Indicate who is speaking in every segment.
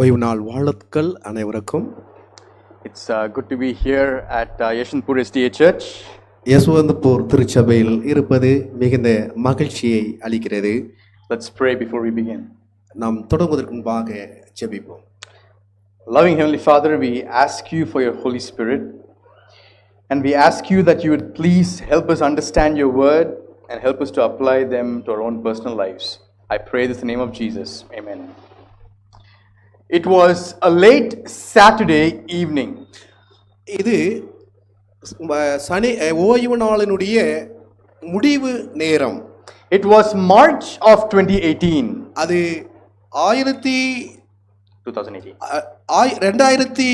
Speaker 1: ஓய்வு நாள் வாழ்த்துக்கள் அனைவருக்கும்.
Speaker 2: It's good to be here at Yeshwanthpur SDA Church.
Speaker 1: யசுவந்த்பூர் திருச்சபையில் இருப்பது மிகுந்த மகிழ்ச்சியை அளிக்கிறது.
Speaker 2: Let's pray before we begin.
Speaker 1: நாம் தொடங்குவதற்கு முன்பாக ஜெபிப்போம்.
Speaker 2: Loving Heavenly Father, we ask you for your Holy Spirit, and we ask you that you would please help us understand your word and help us to apply them to our own personal lives. I pray this in the name of Jesus. Amen. It was a late Saturday evening.
Speaker 1: இது சனி ஓய்வு நாளினுடைய முடிவு நேரம்.
Speaker 2: It was March of 2018.
Speaker 1: அது 2018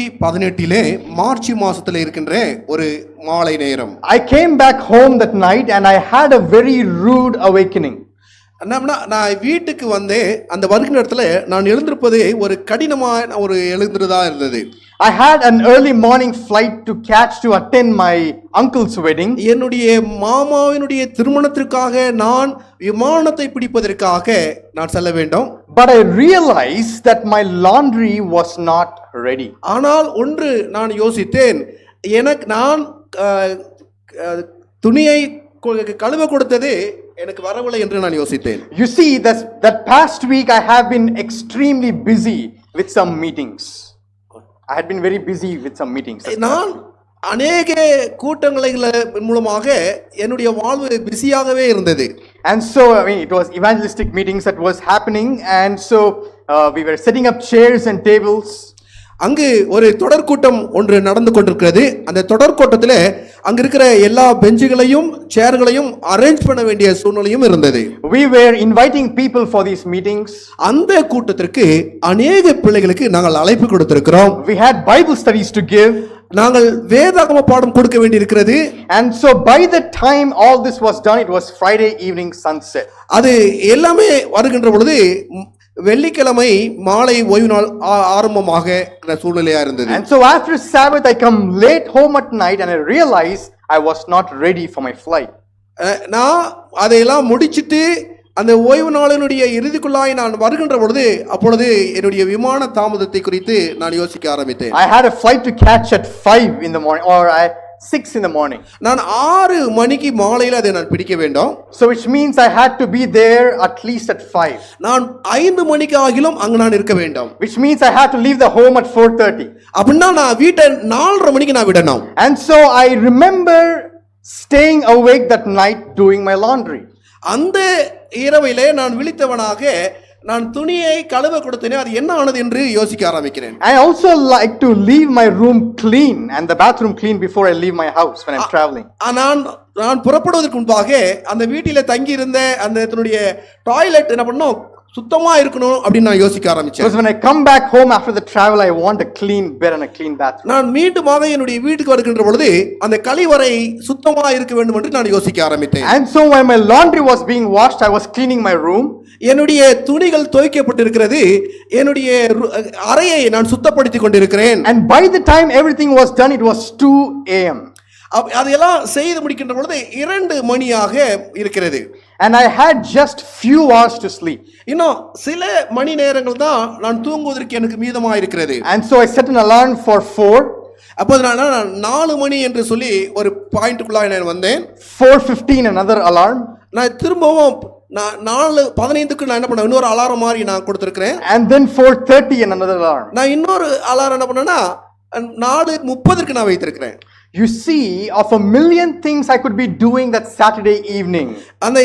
Speaker 1: March மாசத்துல இருக்கின்ற ஒரு மாலை நேரம்.
Speaker 2: I came back home that night and I had a very rude awakening.
Speaker 1: நான் வீட்டுக்கு வந்து அந்த வருகிற இடத்துல நான் எழுந்திருப்பது ஒரு கடினமான ஒரு எழுந்திருதா இருந்தது.
Speaker 2: I had an early morning flight to catch to attend my uncle's wedding.
Speaker 1: என்னுடைய மாமாவினுடைய திருமணத்திற்காக நான் விமானத்தை பிடிப்பதற்காக நான் செல்ல வேண்டும்.
Speaker 2: But I realized that my laundry was not ready.
Speaker 1: ஆனால் ஒன்று நான் யோசித்தேன், நான் துணியை கழுவ கொடுத்தது எனக்கு வரவில்லை என்று நான் யோசித்தேன்.
Speaker 2: You see, that past week I have been extremely busy with some meetings. I had been very busy with some meetings.
Speaker 1: நான் அநேக கூட்டங்களை மூலமாக என்னுடைய வாழ்வு பிஸியாகவே இருந்தது.
Speaker 2: And so it was evangelistic meetings that was happening, and so we were setting up chairs and tables.
Speaker 1: அங்கு ஒரு தொடர் கூட்டம் ஒன்று நடந்து கொண்டிருக்கிறது. அந்த தொடர் கூட்டத்தில் அங்க இருக்கிற எல்லா பெஞ்சுகளையும் சேர்களையும் அரேஞ்ச் பண்ண வேண்டிய சூழ்நிலையும் இருந்தது.
Speaker 2: We were inviting people for these meetings.
Speaker 1: அந்த கூட்டத்திற்கு அநேக பிள்ளைகளுக்கு நாங்கள் அழைப்பு கொடுத்திருக்கிறோம்.
Speaker 2: We had Bible studies to give.
Speaker 1: நாங்கள் வேதாகம பாடம் கொடுக்க வேண்டி இருக்கிறது.
Speaker 2: And so by the time all this was done, it was Friday evening sunset.
Speaker 1: அது எல்லாமே வருகின்ற பொழுது வெள்ளிக்கிழமை மாலை ஓய்வு நாள் ஆரம்பமாக சூழ்நிலையா இருந்தது.
Speaker 2: And so after Sabbath I come late home at night and I realized I was not ready for my flight.
Speaker 1: நான் அதையெல்லாம் முடிச்சிட்டு அந்த ஓய்வு நாளினுடைய இறுதிக்குள்ளாய் நான் வருகின்ற பொழுது அப்பொழுது என்னுடைய விமான தாமதத்தை குறித்து நான் யோசிக்க ஆரம்பித்தேன்.
Speaker 2: I had a flight to catch at 5 in the morning or 6 in the morning.
Speaker 1: நான் 6 மணிக்கு மாலையில அதை நான் பிடிக்க வேண்டும்.
Speaker 2: So which means I had to be there at least at 5.
Speaker 1: நான் 5 மணிக்கு ஆகிலும் அங்க நான் இருக்க வேண்டும்.
Speaker 2: Which means I had to leave the home at 4:30.
Speaker 1: அப்படினா நான் வீட்டை 4:30 மணிக்கு நான் விடணும்.
Speaker 2: And so I remember staying awake that night doing my laundry.
Speaker 1: அந்த இரவிலே நான் விழித்தவனாக நான் துணியை கழுவ கொடுத்தேனே அது என்ன ஆனது என்று யோசிக்க ஆரம்பிக்கிறேன்.
Speaker 2: I also like to leave my room clean and the bathroom clean before I leave my house when I'm traveling.
Speaker 1: நான் புறப்படுவதற்கு முன்பாக அந்த வீட்டிலே தங்கி இருந்த அந்த என்னுடைய டாய்லெட் என்ன பண்ணனும் சுத்தமா இருக்கணும் அப்படி நான் யோசிக்க ஆரம்பிச்சேன்.
Speaker 2: Because when I come back home after the travel I want a clean bed and a clean bathroom.
Speaker 1: நான் மீண்டுமாக என்னுடைய வீட்டுக்கு வருகின்ற பொழுது அந்த கழிவறை சுத்தமா இருக்க வேண்டும் என்று நான் யோசிக்க ஆரம்பித்தேன்.
Speaker 2: And so when my laundry was being washed I was cleaning my room.
Speaker 1: என்னுடைய துணிகள் துவைக்கப்பட்டிருக்கிறது. என்னுடைய அறையை நான் சுத்தப்படுத்திக் கொண்டிருக்கிறேன்.
Speaker 2: And by the time everything was done it was 2 a.m.
Speaker 1: அதெல்லாம் செய்து முடிக்கின்ற பொழுது 2 மணியாக இருக்கிறது.
Speaker 2: And I had just few hours to sleep.
Speaker 1: இன்னும் சில மணி நேரங்கள் தான் நான் தூங்குவதற்கு எனக்கு மீதமாக இருக்கிறது.
Speaker 2: And so I set an alarm for 4.
Speaker 1: அப்போ நான் 4 மணி என்று சொல்லி ஒரு பாயிண்ட்க்குள்ள நான் வந்தேன்.
Speaker 2: 4:15 another alarm. நான்
Speaker 1: திரும்பவும் 4:15க்கு நான் என்ன பண்ணேன் இன்னொரு அலாரம் மாதிரி நான் கொடுத்திருக்கிறேன்.
Speaker 2: And then 4:30 another alarm.
Speaker 1: நான் இன்னொரு அலாரம் என்ன பண்ணேன்னா 4:30க்கு நான் வைத்திருக்கிறேன்.
Speaker 2: You see, of a million things I could be doing that Saturday evening.
Speaker 1: அந்த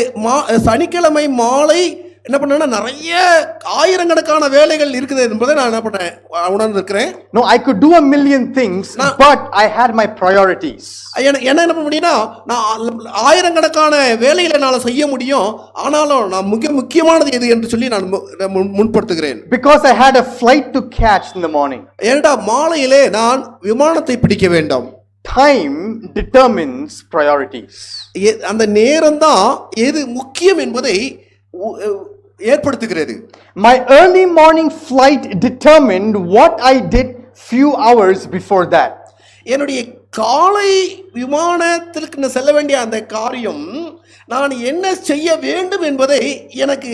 Speaker 1: சனிக்கிழமை மாலை என்ன பண்ணேன்னா நிறைய ஆயிரக்கணக்கான வேலைகள் இருக்குது என்பதை நான் என்ன பண்ணேன் உணர்ந்திருக்கிறேன்.
Speaker 2: No, I could do a million things, but I had my priorities.
Speaker 1: என்ன பண்ண முடியும்னா நான் ஆயிரக்கணக்கான வேலைகளை நான் செய்ய முடியும், ஆனாலும் நான் முக்கியமானது எது என்று சொல்லி நான் முன்படுத்துகிறேன்.
Speaker 2: Because I had a flight to catch in the morning.
Speaker 1: ஏண்டா மாலையிலே நான் விமானத்தை பிடிக்க வேண்டும்.
Speaker 2: Time determines priorities.
Speaker 1: அந்த நேரம் தான் எது முக்கியம் என்பதை ஏற்படுத்துகிறது.
Speaker 2: My early morning flight determined what I did few hours before that.
Speaker 1: என்னுடைய காலை விமானத்திற்கு செல்ல வேண்டிய அந்த காரியம் நான் என்ன செய்ய வேண்டும் என்பதை எனக்கு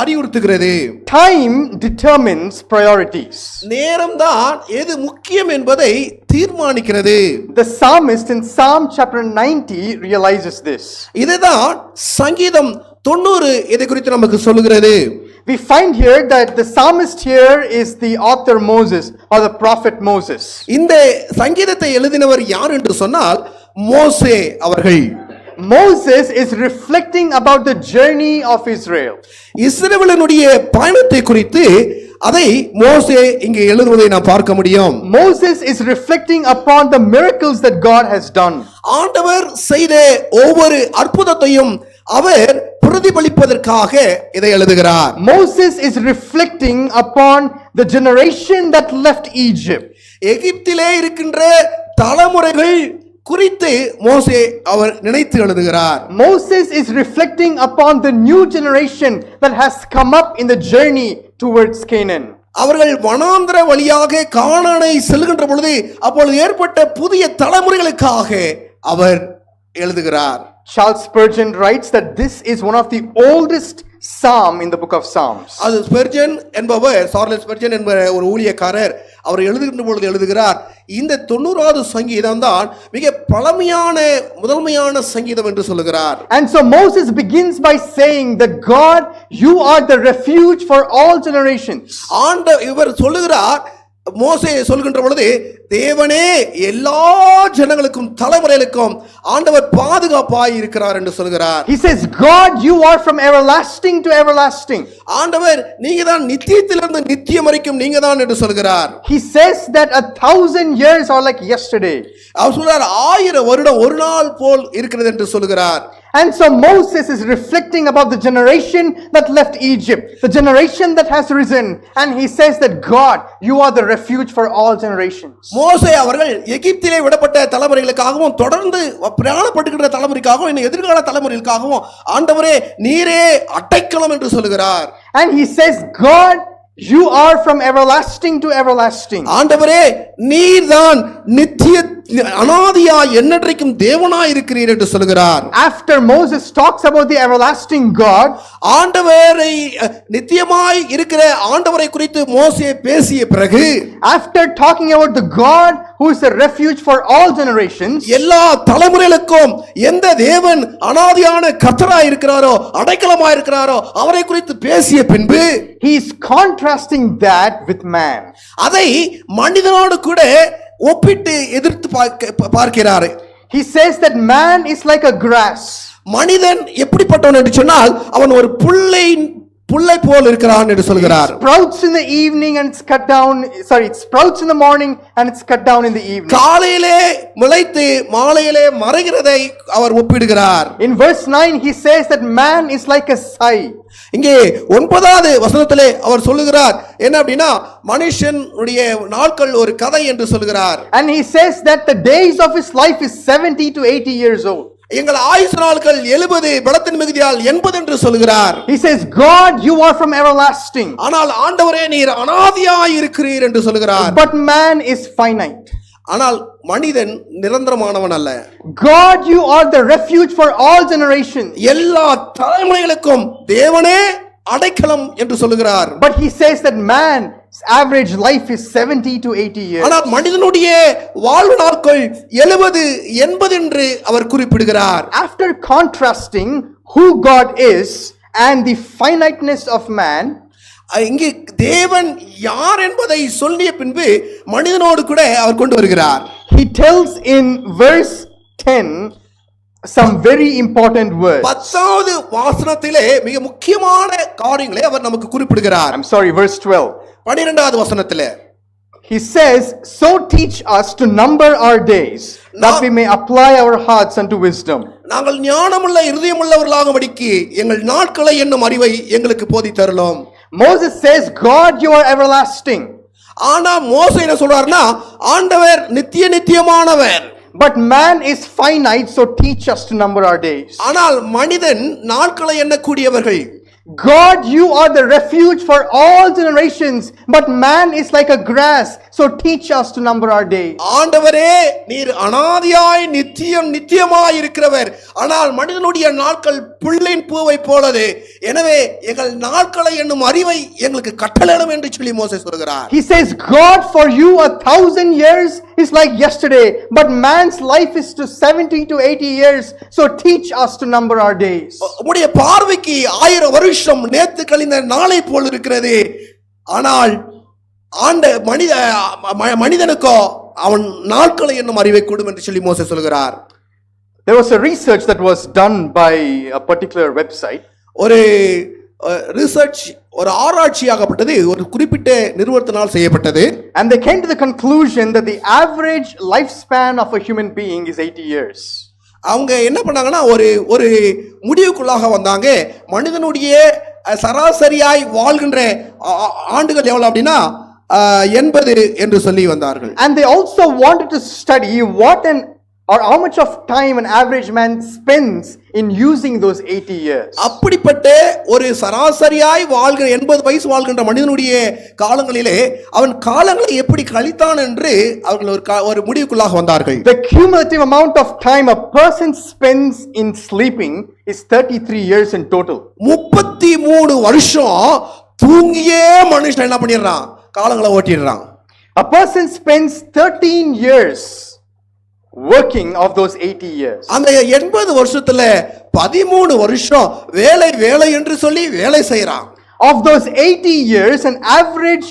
Speaker 1: அறிவுறுத்துகிறது.
Speaker 2: Time determines priorities.
Speaker 1: நேரம்தான் எது முக்கியம் என்பதை தீர்மானிக்கிறது.
Speaker 2: The psalmist in Psalm chapter 90 realizes this.
Speaker 1: இதுதான் சங்கீதம் 90 இதை குறித்து நமக்கு சொல்லுகிறது.
Speaker 2: We find here that the psalmist here is the author Moses or the prophet Moses.
Speaker 1: இந்த சங்கீதத்தை எழுதினவர் யார் என்று சொன்னால் மோசே அவர்கள்.
Speaker 2: Moses is reflecting about the journey of Israel.
Speaker 1: இஸ்ரவேலினுடைய பயணத்தை குறித்து அதை மோசே இங்கே எழுதுவதை நாம் பார்க்க முடியும்.
Speaker 2: Moses is reflecting upon the miracles that God has done.
Speaker 1: ஆண்டவர் செய்த ஒவ்வொரு அற்புதத்தையும் அவர் பிரதிபலிப்பதற்காக இதை எழுதுகிறார்.
Speaker 2: Moses is reflecting upon the generation that left Egypt.
Speaker 1: எகிப்திலே இருக்கின்ற தலைமுறைகள் குறித்து மோசே அவர் நினைத்து எழுதுகிறார்.
Speaker 2: Moses is reflecting upon the new generation that has come up in the journey towards Canaan.
Speaker 1: அவர்கள் வனாந்தர வழியாக கானானை செல்கின்ற பொழுது அப்பொழுது ஏற்பட்ட புதிய தலைமுறைகளுக்காக அவர் எழுதுகிறார்.
Speaker 2: Charles Spurgeon writes that this is one of the oldest psalm in the book of Psalms.
Speaker 1: அது ஸ்பெர்ஜன் என்பவர், சார்லஸ் ஸ்பெர்ஜன் என்ற ஒரு ஊழியக்காரர், அவர் எழுதுகின்ற பொழுது எழுதுகிறார், இந்த 90வது சங்கீதம் தான் மிக பழமையான முதன்மையான சங்கீதம் என்று சொல்லுகிறார்.
Speaker 2: And so Moses begins by saying that God, you are the refuge for all generations.
Speaker 1: இவர் சொல்லுகிறார், மோசே சொல்கின்ற பொழுது தேவனே எல்லா ஜனங்களுக்கும் தலைமுறைகளுக்கும் ஆண்டவர் பாதுகாப்பாய் இருக்கிறார் என்று சொல்கிறார்.
Speaker 2: He says, God, you are from everlasting to everlasting.
Speaker 1: ஆண்டவர் நீங்க தான் நித்தியத்திலிருந்து நித்தியம் வரைக்கும் நீங்க தான் என்று சொல்கிறார்.
Speaker 2: He says that 1000 years are like yesterday.
Speaker 1: அவர் சொல்றார் 1000 வருடம் ஒரு நாள் போல் இருக்கிறது என்று சொல்கிறார்.
Speaker 2: And so Moses is reflecting about the generation that left Egypt, the generation that has risen, and he says that God, you are the refuge for all generations.
Speaker 1: மோசே அவர்கள் எகிப்திலே விடப்பட்ட தலைமுறைகளுக்காகவும் தொடர்ந்து பிரயாணப்பட்டுகின்ற தலைமுறைக்காகவும் இன்னும் எதிர்கால தலைமுறைகளுக்காகவும் ஆண்டவரே நீரே அடைக்கலம் என்று சொல்கிறார்.
Speaker 2: And he says, God, you are from everlasting to everlasting.
Speaker 1: ஆண்டவரே நீர்தான் நித்திய அனாதியாய் என்னைக்கும் தேவனாய் இருக்கிறீர் என்று சொல்கிறார்.
Speaker 2: After Moses talks about the everlasting God,
Speaker 1: ஆண்டவரை நித்தியமாய் இருக்கிற ஆண்டவரை குறித்து மோசே பேசிய பிறகு,
Speaker 2: after talking about the God who is a refuge for all generations,
Speaker 1: எல்லா தலைமுறைகளுக்கும் எந்த தேவன் அனாதியான கர்த்தராய் இருக்கிறாரோ அடைக்கலமாய் இருக்கிறாரோ அவரை குறித்து பேசிய பின்பு
Speaker 2: he is contrasting that with man.
Speaker 1: அதை மனிதனோடு கூட ஒப்பிட்டு எதிர்த்து பார்க்கிறார்.
Speaker 2: He says that man is like a grass.
Speaker 1: மனிதன் எப்படிப்பட்டவன் என்று சொன்னால் அவன் ஒரு புல்லை போல் இருக்கிறான் என்று சொல்கிறார்.
Speaker 2: It sprouts in the evening and it's cut down. Sorry, it sprouts in the morning and it's cut down in the evening.
Speaker 1: காலையிலே முளைத்து மாலையிலே மறைகிறதை அவர் ஒப்பிடுகிறார்.
Speaker 2: In verse 9 he says that man is like a scythe.
Speaker 1: இங்கே 9வது வசனத்திலே அவர் சொல்லுகிறார் என்ன அப்படின்னா மனுஷனுடைய நாட்கள் ஒரு கதை என்று சொல்கிறார்.
Speaker 2: And he says that the days of his life is 70 to 80 years old.
Speaker 1: எங்கள் ஆயுசு நாட்கள் 70 பலத்தின் மிகுதியால் 80 என்று சொல்கிறார்.
Speaker 2: He says, God, you are from everlasting.
Speaker 1: ஆனால் ஆண்டவரே நீர் அனாதியாய் இருக்கிறீர் என்று சொல்கிறார்.
Speaker 2: But man is finite.
Speaker 1: ஆனால் மனிதன் நிரந்தரமானவன் அல்ல.
Speaker 2: God, you are the refuge for all generations.
Speaker 1: எல்லா தலைமுறைகளுக்கும் தேவனே அடைக்கலம் என்று சொல்கிறார்.
Speaker 2: But he says that man's average life is 70 to 80 years.
Speaker 1: ஆனால் மனிதனுடைய வாழ்வு நாட்கள் 70 80 என்று அவர் குறிப்பிடுகிறார்.
Speaker 2: After contrasting who God is and the finiteness of man,
Speaker 1: இங்கே தேவன் யார் என்பதை சொல்லிய பின்பு மனிதனோடு கூட அவர் கொண்டு வருகிறார்.
Speaker 2: he tells in verse 10 some very important words.
Speaker 1: 10வது வசனத்திலே மிக முக்கியமான காரியங்களை அவர் நமக்கு குறிப்பிடுகிறார்.
Speaker 2: I'm sorry, verse 12.
Speaker 1: 12வது வசனத்திலே
Speaker 2: He says, so teach us to number our days, that we may apply our hearts unto wisdom.
Speaker 1: நாங்கள் ஞானமுள்ள இருதயமுள்ளவர்களாகும்படிக்கு எங்கள் நாட்களை என்னும் அறிவை எங்களுக்கு போதித்தருளும்.
Speaker 2: Moses says, God, you are everlasting.
Speaker 1: ஆனா மோசே என்ன சொல்றாருன்னா ஆண்டவர் நித்தியமானவர்.
Speaker 2: But man is finite, so teach us to number our days.
Speaker 1: ஆனால் மனிதன் நாட்களை எண்ணக்கூடியவர்கள்.
Speaker 3: God, you are the refuge for all generations, but man is like a grass. So teach us to number our days.
Speaker 1: ஆண்டவரே, நீர் அனாதியாய் நித்தியமாய் இருக்கிறவர். ஆனால் மனிதனுடைய நாட்கள் புல்லின் பூவை போலது. எனவே எங்கள் நாட்களை என்னும் அறிவை எங்களுக்கு கட்டளையிடும் என்று சொல்லி மோசே சொல்கிறார்.
Speaker 3: He says, God, for you 1,000 years is like yesterday, but man's life is to 70 to 80 years. So teach us to number our days.
Speaker 1: உம்முடைய பார்வைக்கு 1000 வருஷம் நேத்து கழிந்த நாளை போல் இருக்கிறது. ஆனால் மனிதனுக்கோ அவன் நாட்களை என்னும் அறிவை கொடும் என்று சொல்லி மோசே சொல்கிறார்.
Speaker 2: There was a research that was done by a particular website.
Speaker 1: ஒரு ரிசர்ச், ஒரு ஆராய்ச்சியாகப்பட்டது ஒரு குறிப்பிட்ட நிறுவனத்தினால் செய்யப்பட்டது.
Speaker 2: And they came to the conclusion that the average lifespan of a human being is 80 years.
Speaker 1: அவங்க என்ன பண்ணாங்கன்னா ஒரு முடிவுக்குள்ளாக வந்தாங்க. மனிதனுடைய சராசரியாய் வாழ்கின்ற ஆண்டுகள் எவ்வளவு அப்படின்னா 80 என்று சொல்லி வந்தார்கள்.
Speaker 3: And they also wanted to study how much of time an average man spends in using those 80 years.
Speaker 1: அப்படிப்பட்ட ஒரு சராசரியாய் வாழ்கிற 80 வயசு வாழ்கின்ற மனிதனுடைய காலங்களிலே அவன் காலங்களை எப்படி கழித்தான் என்று அவர்கள் ஒரு முடிவுக்குள்ளாக வந்தார்கள்.
Speaker 3: The cumulative amount of time a person spends in sleeping is 33 years in total.
Speaker 1: 33 வருஷம் தூங்கியே மனுஷன் என்ன பண்ணிடுறான், காலங்களை ஓட்டிடுறான்.
Speaker 3: A person spends 13 years working of those 80 years.
Speaker 1: அந்த 80 வருஷத்துல 13 வருஷம் வேலை என்று சொல்லி வேலை செய்யறான்.
Speaker 3: Of those 80 years, an average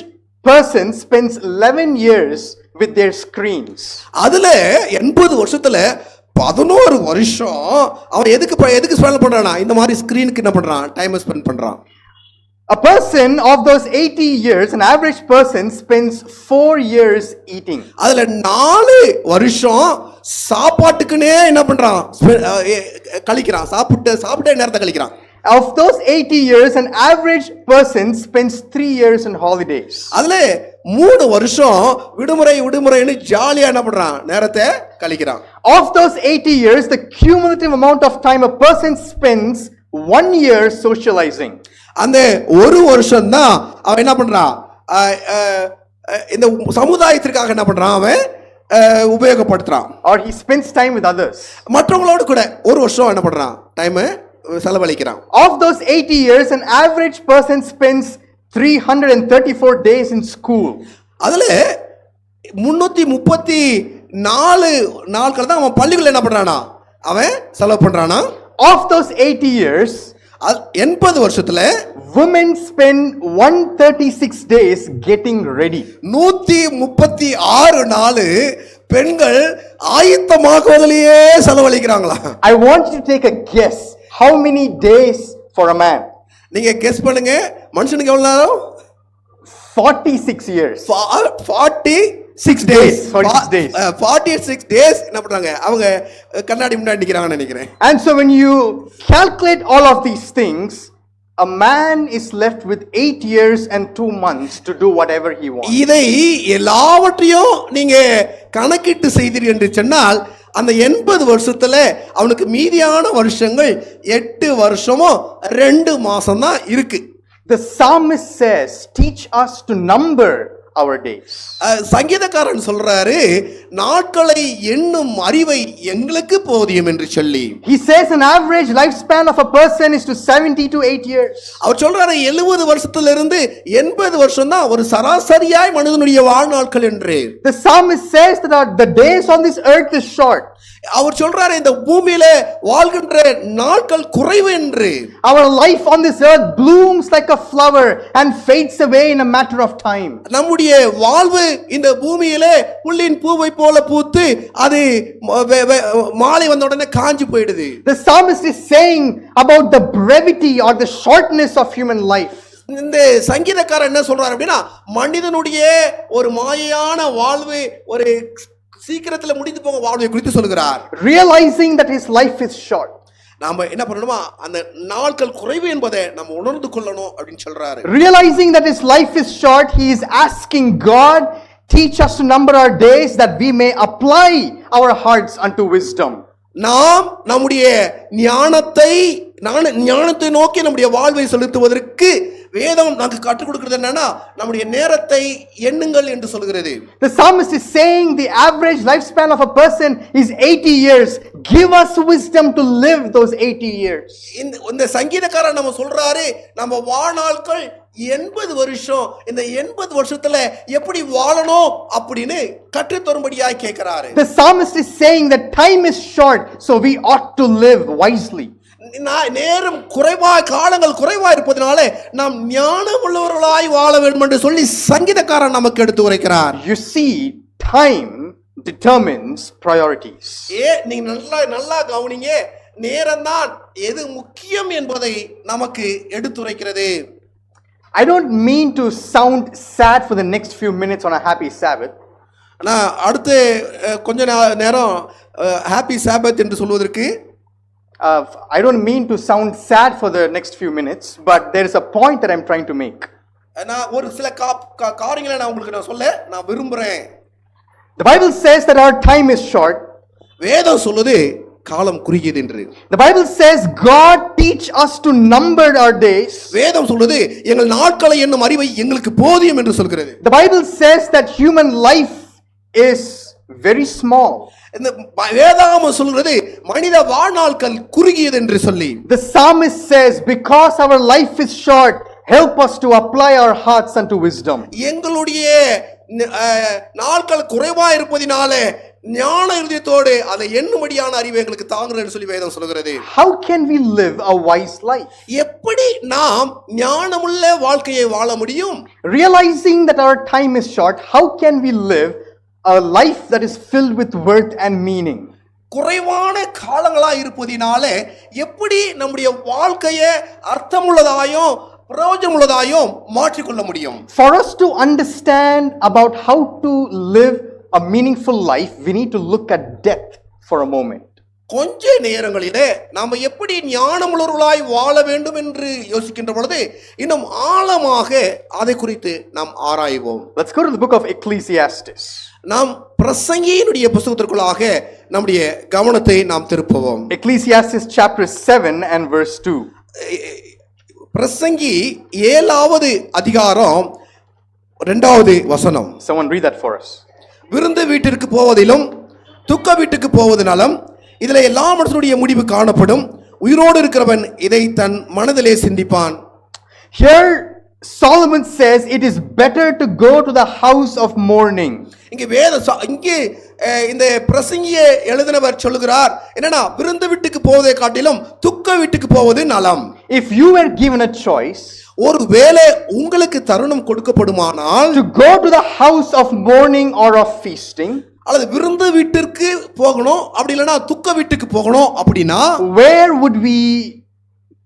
Speaker 3: person spends 11 years with their screens.
Speaker 1: அதுல 80 வருஷத்துல 11 வருஷம் அவன் எதுக்கு ஸ்பெண்ட் பண்றானா, இந்த மாதிரி ஸ்கிரீனுக்கு என்ன பண்றான், டைம் ஸ்பெண்ட் பண்றான்.
Speaker 3: A person of those 80 years, an average person spends 4 years eating.
Speaker 1: அதுல 4 வருஷம் சாப்பாட்டுக்குனே என்ன பண்றான், கழிக்கிறான். சாப்பிட்டே நேரத்தை கழிக்கிறான்.
Speaker 3: Of those 80 years, an average person spends 3 years in holidays.
Speaker 1: அதுல 3 வருஷம் விடுமுறைன்னு ஜாலியா என்ன பண்றான், நேரத்தை கழிக்கிறான்.
Speaker 3: Of those 80 years, the cumulative amount of time a person spends 1 year socializing.
Speaker 1: அந்த ஒரு வருஷம் தான் அவன் என்ன பண்றான், இந்த சமுதாயத்திற்காக என்ன பண்றான், அவன் உபயோகப்படுத்துறான்.
Speaker 3: Or he spends time with others.
Speaker 1: மற்றவங்களோடு கூட ஒரு வருஷம் என்ன பண்றான், time செலவழிக்கிறான்.
Speaker 3: Of those 80 years, an average person spends 334 days in school.
Speaker 1: அதுல 334 நாட்கள் தான் அவன் பள்ளிக்குள்ள என்ன பண்றானா, அவன் செலவு பண்றானா.
Speaker 3: Of those 80 years,
Speaker 1: 80 வருஷத்துல
Speaker 3: women spend 136 days getting ready.
Speaker 1: 136 நாள் பெண்கள் ஆயத்தமாகுவதிலேயே செலவழிக்கிறாங்களா.
Speaker 3: I want you to take a guess. How many days for a man?
Speaker 1: நீங்க கெஸ் பண்ணுங்க, மனுஷனுக்கு எவ்வளவு நேரம்?
Speaker 3: 46 years.
Speaker 1: 46 days.
Speaker 3: 46 days.
Speaker 1: 46 days என்ன பண்றாங்க, அவங்க கண்ணாடி முன்னாடி நிக்கிறாங்கன்னு நினைக்கிறேன்.
Speaker 3: And so when you calculate all of these things, a man is left with 8 years and 2 months to do whatever he wants.
Speaker 1: இதை எல்லாவற்றையும் நீங்க கணக்கிட்டு செய்தீர்கள் என்று சொன்னால் அந்த 80 வருஷத்துல அவனுக்கு மீதியான வருஷங்கள் 8 வருஷமும் 2 மாசம் தான் இருக்கு.
Speaker 3: The psalmist says, teach us to number our days.
Speaker 1: சங்கீதக்காரன் சொல்றாரு, நாட்களை எண்ணும் அறிவை எங்களுக்கு போதியும் என்று சொல்லி.
Speaker 3: He says an average lifespan of a person is to 70 to 8 years.
Speaker 1: அவர் சொல்றாரு 70 வருஷத்துல இருந்து 80 வருஷம் தான் ஒரு சராசரியாய் மனிதனுடைய வாழ்நாட்கள் என்று.
Speaker 3: The psalmist says that the days on this earth is short.
Speaker 1: அவர் சொல்றாரு இந்த பூமியில வாழ்கின்ற நாட்கள் குறைவு என்று.
Speaker 3: Our life on this earth blooms like a flower and fades away in a matter of time.
Speaker 1: நம்முடைய வாழ்வு இந்த பூமியிலே புல்லின் பூவை போல பூத்து அது மாலை வந்த உடனே காஞ்சு போயிடுது.
Speaker 3: The psalmist is saying about the brevity or the shortness of human life.
Speaker 1: இந்த சங்கீதக்காரர் என்ன சொல்றாரு அப்படின்னா, மனிதனுடைய ஒரு மாயையான வாழ்வு, ஒரு சீக்கிரத்துல முடிந்து போக வாழ்வை குறித்து சொல்கிறார்.
Speaker 3: Realizing that his life is short.
Speaker 1: நாம என்ன பண்ணணுமா, அந்த நாட்கள் குறைவு என்பதை நம்ம உணர்ந்து கொள்ளணும் அப்படின்னு சொல்றாரு.
Speaker 3: Realizing that his life is short, he is asking God, teach us to number our days that we may apply our hearts unto wisdom.
Speaker 1: நாம் நம்முடைய ஞானத்தை ஞானத்தை நோக்கி நம்முடைய வாழ்வை செலுத்துவதற்கு வேதம் நமக்கு கற்றுக் கொடுக்கிறது என்னன்னா நம்முடைய நேரத்தை எண்ணுங்கள் என்று சொல்கிறது.
Speaker 3: The psalmist is saying the average lifespan of a person is 80 years. Give us wisdom to live those 80 years.
Speaker 1: இந்த சங்கீதக்காரன் நம்ம சொல்றாரு நம்ம வாழ்நாட்கள் 80 வருஷம், இந்த 80 வருஷத்துல எப்படி வாழணும் அப்படின்னு கற்றுத் தரும்படியாய் கேட்கிறாரு.
Speaker 3: The psalmist is saying that time is short, so we ought to live wisely.
Speaker 1: நேரம் குறைவாய், காலங்கள் குறைவாய் இருப்பதனால நாம் ஞானம் உள்ளவர்களாய் வாழ வேண்டும் என்று சொல்லி சங்கீதக்காரன் நமக்கு எடுத்து உரைக்கிறார்.
Speaker 3: You see, time determines priorities.
Speaker 1: நீங்க நல்லா கவனிங்க, நேரம்தான் எது முக்கியம் என்பதை நமக்கு எடுத்துரைக்கிறது.
Speaker 3: I don't mean to sound sad for the next few minutes on a happy Sabbath.
Speaker 1: நான் அடுத்து கொஞ்ச நேரம் ஹாப்பி சாபத் என்று சொல்வதற்கு
Speaker 3: I don't mean to sound sad for the next few minutes, but there is a point that I'm trying to make.
Speaker 1: நான் ஒரு சில காரியங்களை நான் உங்களுக்கு சொல்ல நான் விரும்புறேன்.
Speaker 3: The Bible says that our time is short.
Speaker 1: வேதம் சொல்லுது காலம் குறுகியது என்று.
Speaker 3: The Bible says God teach us to number our days.
Speaker 1: வேதம் சொல்லுது எங்கள் நாட்களை என்னும் அறிவை எங்களுக்கு போதியும் என்று சொல்கிறது.
Speaker 3: The Bible says that human life is very small.
Speaker 1: இந்த வேதாகமம் சொல்கிறது மனித வாழ்நாட்கள் குறுகியது என்று சொல்லி.
Speaker 3: The psalmist says because our life is short, help us to apply our hearts unto wisdom.
Speaker 1: எங்களுடைய நாட்கள் குறைவா இருப்பதினாலே ஞான இருதயத்தோடு அதை எண்ணும்படியான அறிவை எங்களுக்கு தாங்குற என்று சொல்லி வேதம் சொல்கிறது.
Speaker 3: How can we live a wise life?
Speaker 1: எப்படி நாம் ஞானமுள்ள வாழ்க்கையை வாழ முடியும்?
Speaker 3: Realizing that our time is short, how can we live a life that is filled with worth and meaning?
Speaker 1: குறைவான காலங்களா இருப்பதினாலே எப்படி நம்முடைய வாழ்க்கையை அர்த்தமுள்ளதாயும் பிரயோஜனமுள்ளதாயும் மாற்றிக்கொள்ள முடியும்?
Speaker 3: For us to understand about how to live a meaningful life, we need to look at death for a moment.
Speaker 1: கொஞ்ச நேரங்களிலே நாம் எப்படி ஞானமுள்ளவர்களாய் வாழ வேண்டும் என்று யோசிக்கின்ற பொழுது இன்னும் ஆழமாக அதை குறித்து நாம் ஆராய்வோம்.
Speaker 3: Let's go to the book of Ecclesiastes.
Speaker 1: நாம் பிரசங்கியினுடைய புத்தகத்திற்குள்ளாக நம்முடைய கவனத்தை நாம் திருப்புவோம்.
Speaker 3: Ecclesiastes chapter 7 and verse 2.
Speaker 1: பிரசங்கி 7வது அதிகாரம் 2வது வசனம்.
Speaker 3: Someone read that for us.
Speaker 1: விருந்து வீட்டிற்கு போவதிலும் துக்க வீட்டுக்கு போவது நலம், இதில் எல்லா மனுஷனுடைய முடிவு காணப்படும், உயிரோடு இருக்கிறவன் இதை தன் மனதிலே சிந்திப்பான்.
Speaker 3: Here Solomon says it is better to go to the house of mourning.
Speaker 1: இங்கே இந்த பிரசங்கியை எழுதினவர் சொல்லுகிறார் என்னன்னா விருந்து வீட்டுக்கு போவதை காட்டிலும் துக்க வீட்டுக்கு போவது நலம்.
Speaker 3: If you were given a choice,
Speaker 1: ஒருவேளை உங்களுக்கு தருணம் கொடுக்கப்படுமானால்
Speaker 3: to go to the house of mourning or of feasting,
Speaker 1: அல்லது விருந்து வீட்டிற்கு போகணும் அப்படி இல்லைன்னா துக்க வீட்டுக்கு போகணும் அப்படின்னா
Speaker 3: where would we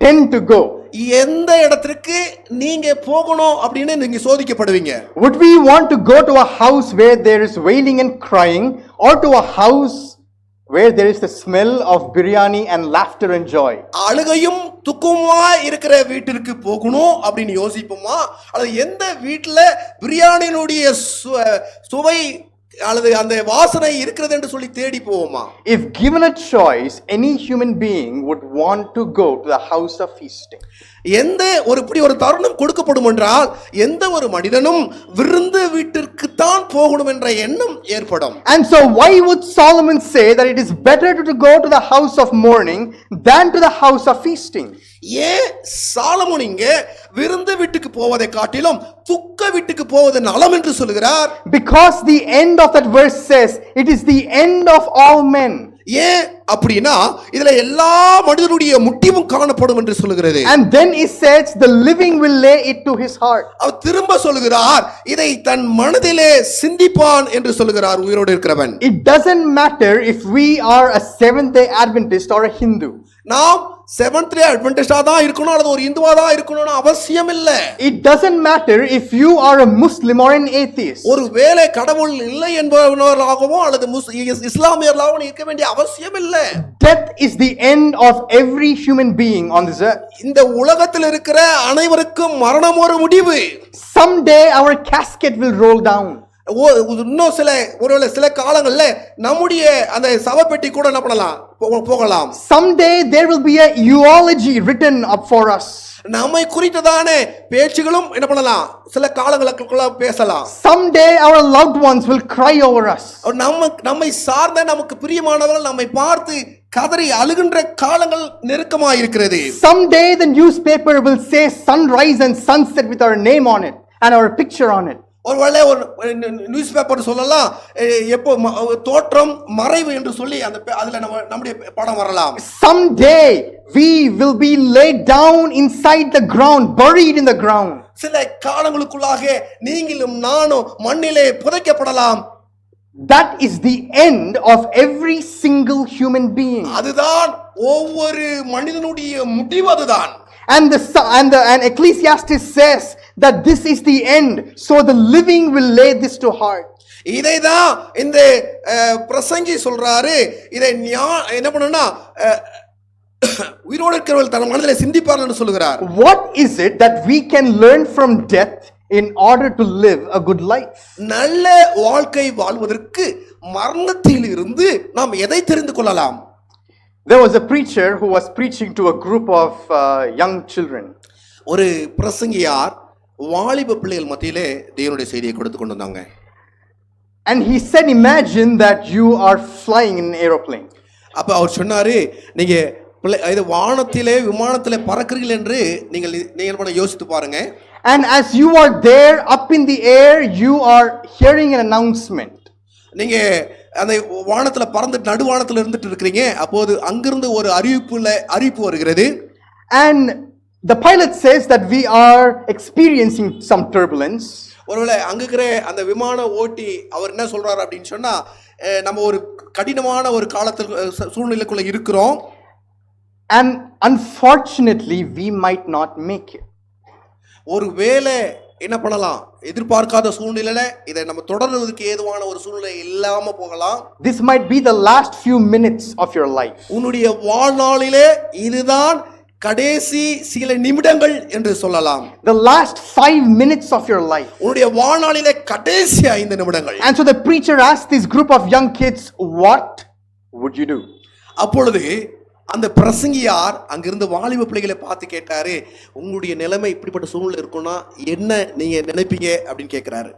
Speaker 3: tend to go?
Speaker 1: எந்த இடத்திற்கு நீங்க போகணும் அப்படின்னு நீங்க சோதிக்கப்படுவீங்க.
Speaker 3: Would we want to go to a house where there is wailing and crying, or to a house where there is the smell of biryani and laughter and joy?
Speaker 1: அழுகையும் துக்கமா இருக்கிற வீட்டிற்கு போகணும் அப்படின்னு யோசிப்போமா, அல்லது எந்த வீட்டுல பிரியாணியினுடைய சுவை அல்லது அந்த வாசனை இருக்கிறது என்று சொல்லி தேடி போவோமா?
Speaker 3: If given a choice, any human being would want to go to the house of feasting.
Speaker 1: எந்த இப்படி ஒரு தருணம் கொடுக்கப்படும் என்றால் எந்த ஒரு மனிதனும் விருந்து வீட்டிற்கு தான் போகணும் என்ற எண்ணம் ஏற்படும்.
Speaker 3: And so why would Solomon say that it is better to go to the house of mourning than to the house of feasting?
Speaker 1: ஏன் சாலமோன் இங்கே விருந்து வீட்டுக்கு போவதை காட்டிலும் துக்க வீட்டுக்கு போவது நலம் என்று சொல்கிறார்?
Speaker 3: Because the end of that verse says it is the end of all men.
Speaker 1: ஏன் அப்படினா இதுல எல்லா மனிதனுடைய முட்டியும் காணப்படும் என்று சொல்கிறது.
Speaker 3: And then he says the living will lay it to his heart.
Speaker 1: அவர் திரும்ப சொல்கிறார் இதை தன் மனதிலே சிந்திப்பான் என்று சொல்கிறார் உயிரோடு இருக்கிறவன்.
Speaker 3: It doesn't matter if we are a Seventh-day Adventist or a Hindu.
Speaker 1: நாம் செவன்த் டே அட்வென்டிஸ்டா தான் இருக்கணும் அல்லது ஒரு இந்துவா தான் இருக்கணும்னு அவசியம் இல்ல.
Speaker 3: It doesn't matter if you are a Muslim or an atheist.
Speaker 1: ஒருவேளை கடவுள் இல்லை என்பவர்களாகவோ அல்லது இஸ்லாமியர்களாகவோ இருக்க வேண்டிய அவசியம் இல்ல.
Speaker 3: Death is the end of every human being on this earth.
Speaker 1: இந்த உலகத்தில் இருக்கிற அனைவருக்கும் மரணம் ஒரு முடிவு.
Speaker 3: Someday our casket will roll down.
Speaker 1: இன்னும் ஒருவேளை சில காலங்கள்ல நம்முடைய அந்த சவப்பெட்டி கூட என்ன பண்ணலாம் போகலாம்.
Speaker 3: Someday there will be a eulogy written up for us.
Speaker 1: நம்மை குறித்ததான பேச்சுகளும் என்ன பண்ணலாம் சில காலங்களுக்குள்ள பேசலாம்.
Speaker 3: Someday our loved ones will cry over us.
Speaker 1: நம்மை சார்ந்த நமக்கு பிரியமானவர்கள் நம்மை பார்த்து கதறி அழுகின்ற காலங்கள் நெருக்கமாக இருக்கிறது.
Speaker 3: Someday the newspaper will say sunrise and sunset with our name on it and our picture on it.
Speaker 1: ஒருவேளை ஒரு நியூஸ் பேப்பர் சொல்லலாம் எப்போ தோற்றம் மறைவு என்று சொல்லி அந்த அதுல நம்முடைய படம் வரலாம்.
Speaker 3: Someday we will be laid down inside the ground, buried in the ground.
Speaker 1: சில காலங்களுக்குள்ளாக நீங்களும் நானும் மண்ணிலே புதைக்கப்படலாம்.
Speaker 3: That is the end of every single human being.
Speaker 1: அதுதான் ஒவ்வொரு மனிதனுடைய முடிவு அதுதான்.
Speaker 3: And Ecclesiastes says that this is the end, so the living will lay this to heart.
Speaker 1: இதைதான் இந்த பிரசங்கி சொல்றாரு. இதை என்ன பண்ணுனா உயிரோடு இருக்கிறவர்கள் தன் மனதிலே சிந்திப்பார்கள் என்று சொல்கிறார்.
Speaker 3: What is it that we can learn from death in order to live a good life?
Speaker 1: நல்ல வாழ்க்கை வாழ்வதற்கு மரணத்தில் இருந்து நாம் எதை தெரிந்து கொள்ளலாம்?
Speaker 3: There was a preacher who was preaching to a group of young children.
Speaker 1: ஒரு பிரசங்கியார் வாலிப பிள்ளைகள் மத்தியிலே தேவனுடைய செய்தியை கொடுத்து கொண்டு வந்தாங்க.
Speaker 3: And he said, imagine that you are flying in an aeroplane.
Speaker 1: அப்ப அவர் சொன்னாரு, நீங்க இது வானத்திலே விமானத்திலே பறக்கிறீர்கள் என்று நீங்கள் யோசித்து பாருங்க.
Speaker 3: And as you are there up in the air, you are hearing an announcement.
Speaker 1: நீங்க அந்த வானத்துல பறந்து நடுவானத்துல இருந்துட்டு இருக்கீங்க. அப்போது அங்கிருந்து ஒரு அறிவிப்பு வருகிறது.
Speaker 3: And the pilot says that we are experiencing some turbulence.
Speaker 1: ஒருவேளை அங்குக்கிற அந்த விமான ஓட்டி அவர் என்ன சொல்றாரு அப்படின்னு சொன்னா, நம்ம ஒரு கடினமான ஒரு சூழ்நிலைக்குள்ள இருக்கிறோம்.
Speaker 3: And unfortunately we might not make it.
Speaker 1: ஒருவேளை என்ன பண்ணலாம், எதிர்பார்க்காத சூழ்நிலையில இதை நம்ம தொடர்றதுக்கு ஏதுவான ஒரு சூழ்நிலை இல்லாம போகலாம்.
Speaker 3: This might be the last few minutes of your life.
Speaker 1: உன்னுடைய வாழ்நாளிலே இதுதான் கடைசி சில நிமிடங்கள் என்று சொல்லலாம்.
Speaker 3: The last 5 minutes of your life.
Speaker 1: உன்னுடைய வாழ்நாளிலே கடைசி 5 நிமிடங்கள்.
Speaker 3: And so the preacher asked this group of young kids, what would you do?
Speaker 1: அப்பொழுது அந்த பிரசங்கியார் அங்கிருந்து வாலிப பிள்ளைகளை பார்த்து கேட்டாரு, உங்களுடைய நிலைமை இப்படிப்பட்ட சூழ்நிலை இருக்குன்னா என்ன நீங்க நினைப்பீங்க அப்படின்னு கேட்கிறாரு.